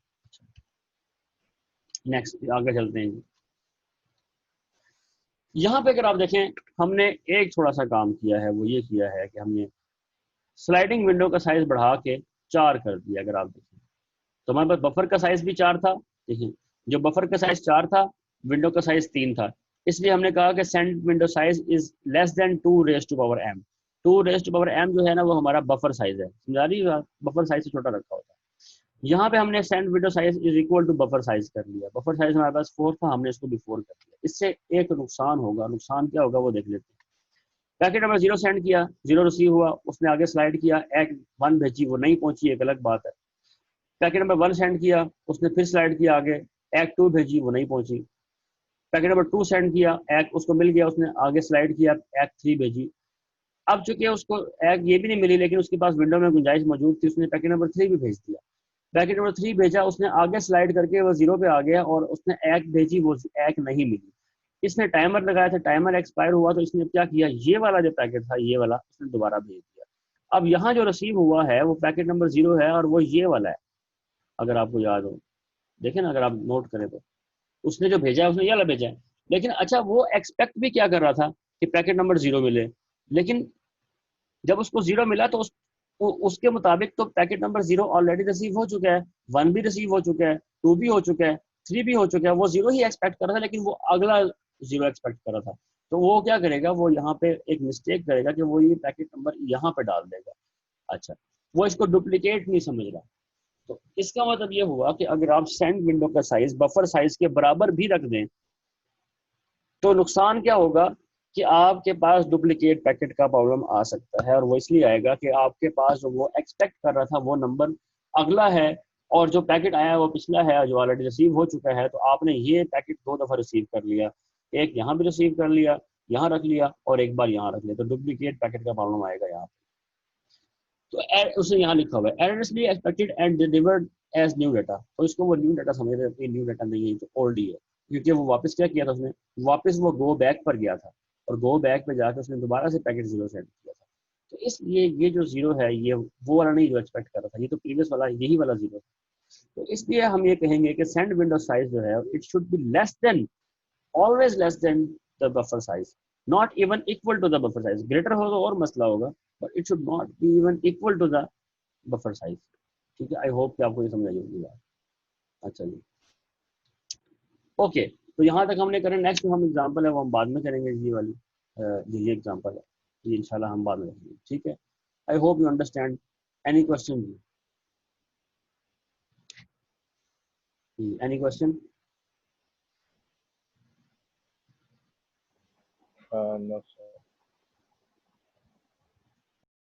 नेक्स्ट आगे चलते हैं। यहाँ पे अगर आप देखें, हमने एक थोड़ा सा काम किया है, वो ये किया है कि हमने स्लाइडिंग विंडो का साइज बढ़ा के 4 कर दिया। अगर आप देखें तो हमारे पास बफर का साइज भी 4 था, देखिए जो बफर का साइज 4 था, विंडो का साइज 3 था, इसलिए हमने कहा कि send window size is less than 2 raise to power M. 2 raise to power M जो है ना वो हमारा बफर साइज है, समझा रही है, बफर साइज से छोटा रखा होता है। यहाँ पे हमने send window size is equal to buffer size कर लिया, बफर साइज हमारे पास 4 था, हमने इसको भी 4 कर दिया। इससे एक नुकसान होगा, नुकसान क्या होगा वो देख लेते हैं। पैकेट नंबर 0 सेंड किया, 0 रिसीव हुआ, उसने आगे स्लाइड किया, एक 1 भेजी, वो नहीं पहुंची, एक अलग बात है। पैकेट नंबर 1 सेंड किया, उसने फिर स्लाइड किया आगे, एक 2 भेजी, वो नहीं पहुंची। पैकेट नंबर 2 सेंड किया, एक उसको मिल गया, उसने आगे स्लाइड किया, एक 3 भेजी। अब चूंकि उसको एक ये भी नहीं मिली, लेकिन उसके पास विंडो में गुंजाइश मौजूद थी, उसने पैकेट नंबर 3 भी भेज दिया। पैकेट नंबर 3 भेजा, उसने आगे स्लाइड करके वो 0 पे आ गया, और उसने एक भेजी, वो एक नहीं मिली। इसने टाइमर लगाया था, टाइमर एक्सपायर हुआ, तो इसने क्या किया, ये वाला जो पैकेट था ये वाला उसने दोबारा भेज दिया। अब यहाँ जो रिसीव हुआ है वो पैकेट नंबर 0 है, और वो ये वाला है, अगर आपको याद हो, देखें ना, अगर आप नोट करें तो उसने जो भेजा है उसने ये वाला भेजा है। लेकिन अच्छा, वो एक्सपेक्ट भी क्या कर रहा था कि पैकेट नंबर 0 मिले, लेकिन जब उसको 0 मिला तो उसके मुताबिक तो पैकेट नंबर 0 ऑलरेडी रिसीव हो चुका है, 1 भी रिसीव हो चुका है, 2 भी हो चुका है, 3 भी हो चुका है। वो 0 ही एक्सपेक्ट कर रहा था, लेकिन वो अगला 0 एक्सपेक्ट कर रहा था। तो वो क्या करेगा, वो यहाँ पे एक मिस्टेक करेगा कि वो ये पैकेट नंबर यहाँ पे डाल देगा। अच्छा, वो इसको डुप्लीकेट नहीं समझ रहा। तो इसका मतलब ये हुआ कि अगर आप सेंड विंडो का साइज बफर साइज के बराबर भी रख दें तो नुकसान क्या होगा कि आपके पास डुप्लीकेट पैकेट का प्रॉब्लम आ सकता है, और वो इसलिए आएगा कि आपके पास जो वो एक्सपेक्ट कर रहा था वो नंबर अगला है, और जो पैकेट आया है वो पिछला है जो ऑलरेडी रिसीव हो चुका है। तो आपने ये पैकेट 2 दफ़ा रिसीव कर लिया, एक यहाँ भी रिसीव कर लिया, यहाँ रख लिया, और एक बार यहाँ रख लिया, तो डुप्लीकेट पैकेट का प्रॉब्लम आएगा यहाँ। तो उसने यहाँ लिखा हुआ है erroneously expected and delivered as new data, तो इसको वो न्यू डाटा समझ रहे थे, न्यू डाटा नहीं है तो ओल्ड ही है, क्योंकि वो वापस क्या किया था उसने, वापस वो गो बैक पर गया था, और गो बैक पे जाकर उसने दोबारा से पैकेट जीरो सेंड किया था। तो इसलिए ये जो जीरो है ये वो वाला नहीं जो एक्सपेक्ट कर रहा था, ये तो प्रीवियस वाला यही वाला जीरो था। तो इसलिए हम ये कहेंगे कि सेंड विंडो साइज जो है it should be less than, always less than the buffer size, not even equal to the buffer size. Greater हो तो और मसला होगा, but it should not be even equal to the buffer size. ठीक है, I hope कि आपको ये समझ आई होगी बात। अच्छा जी, ओके, तो यहाँ तक हमने करें। नेक्स्ट हम एग्जांपल है वो हम बाद में करेंगे, ये वाली ये एग्जांपल है, ये इंशाल्लाह हम बाद में करेंगे। ठीक है, I hope you understand. Any question? Any question? No, sir.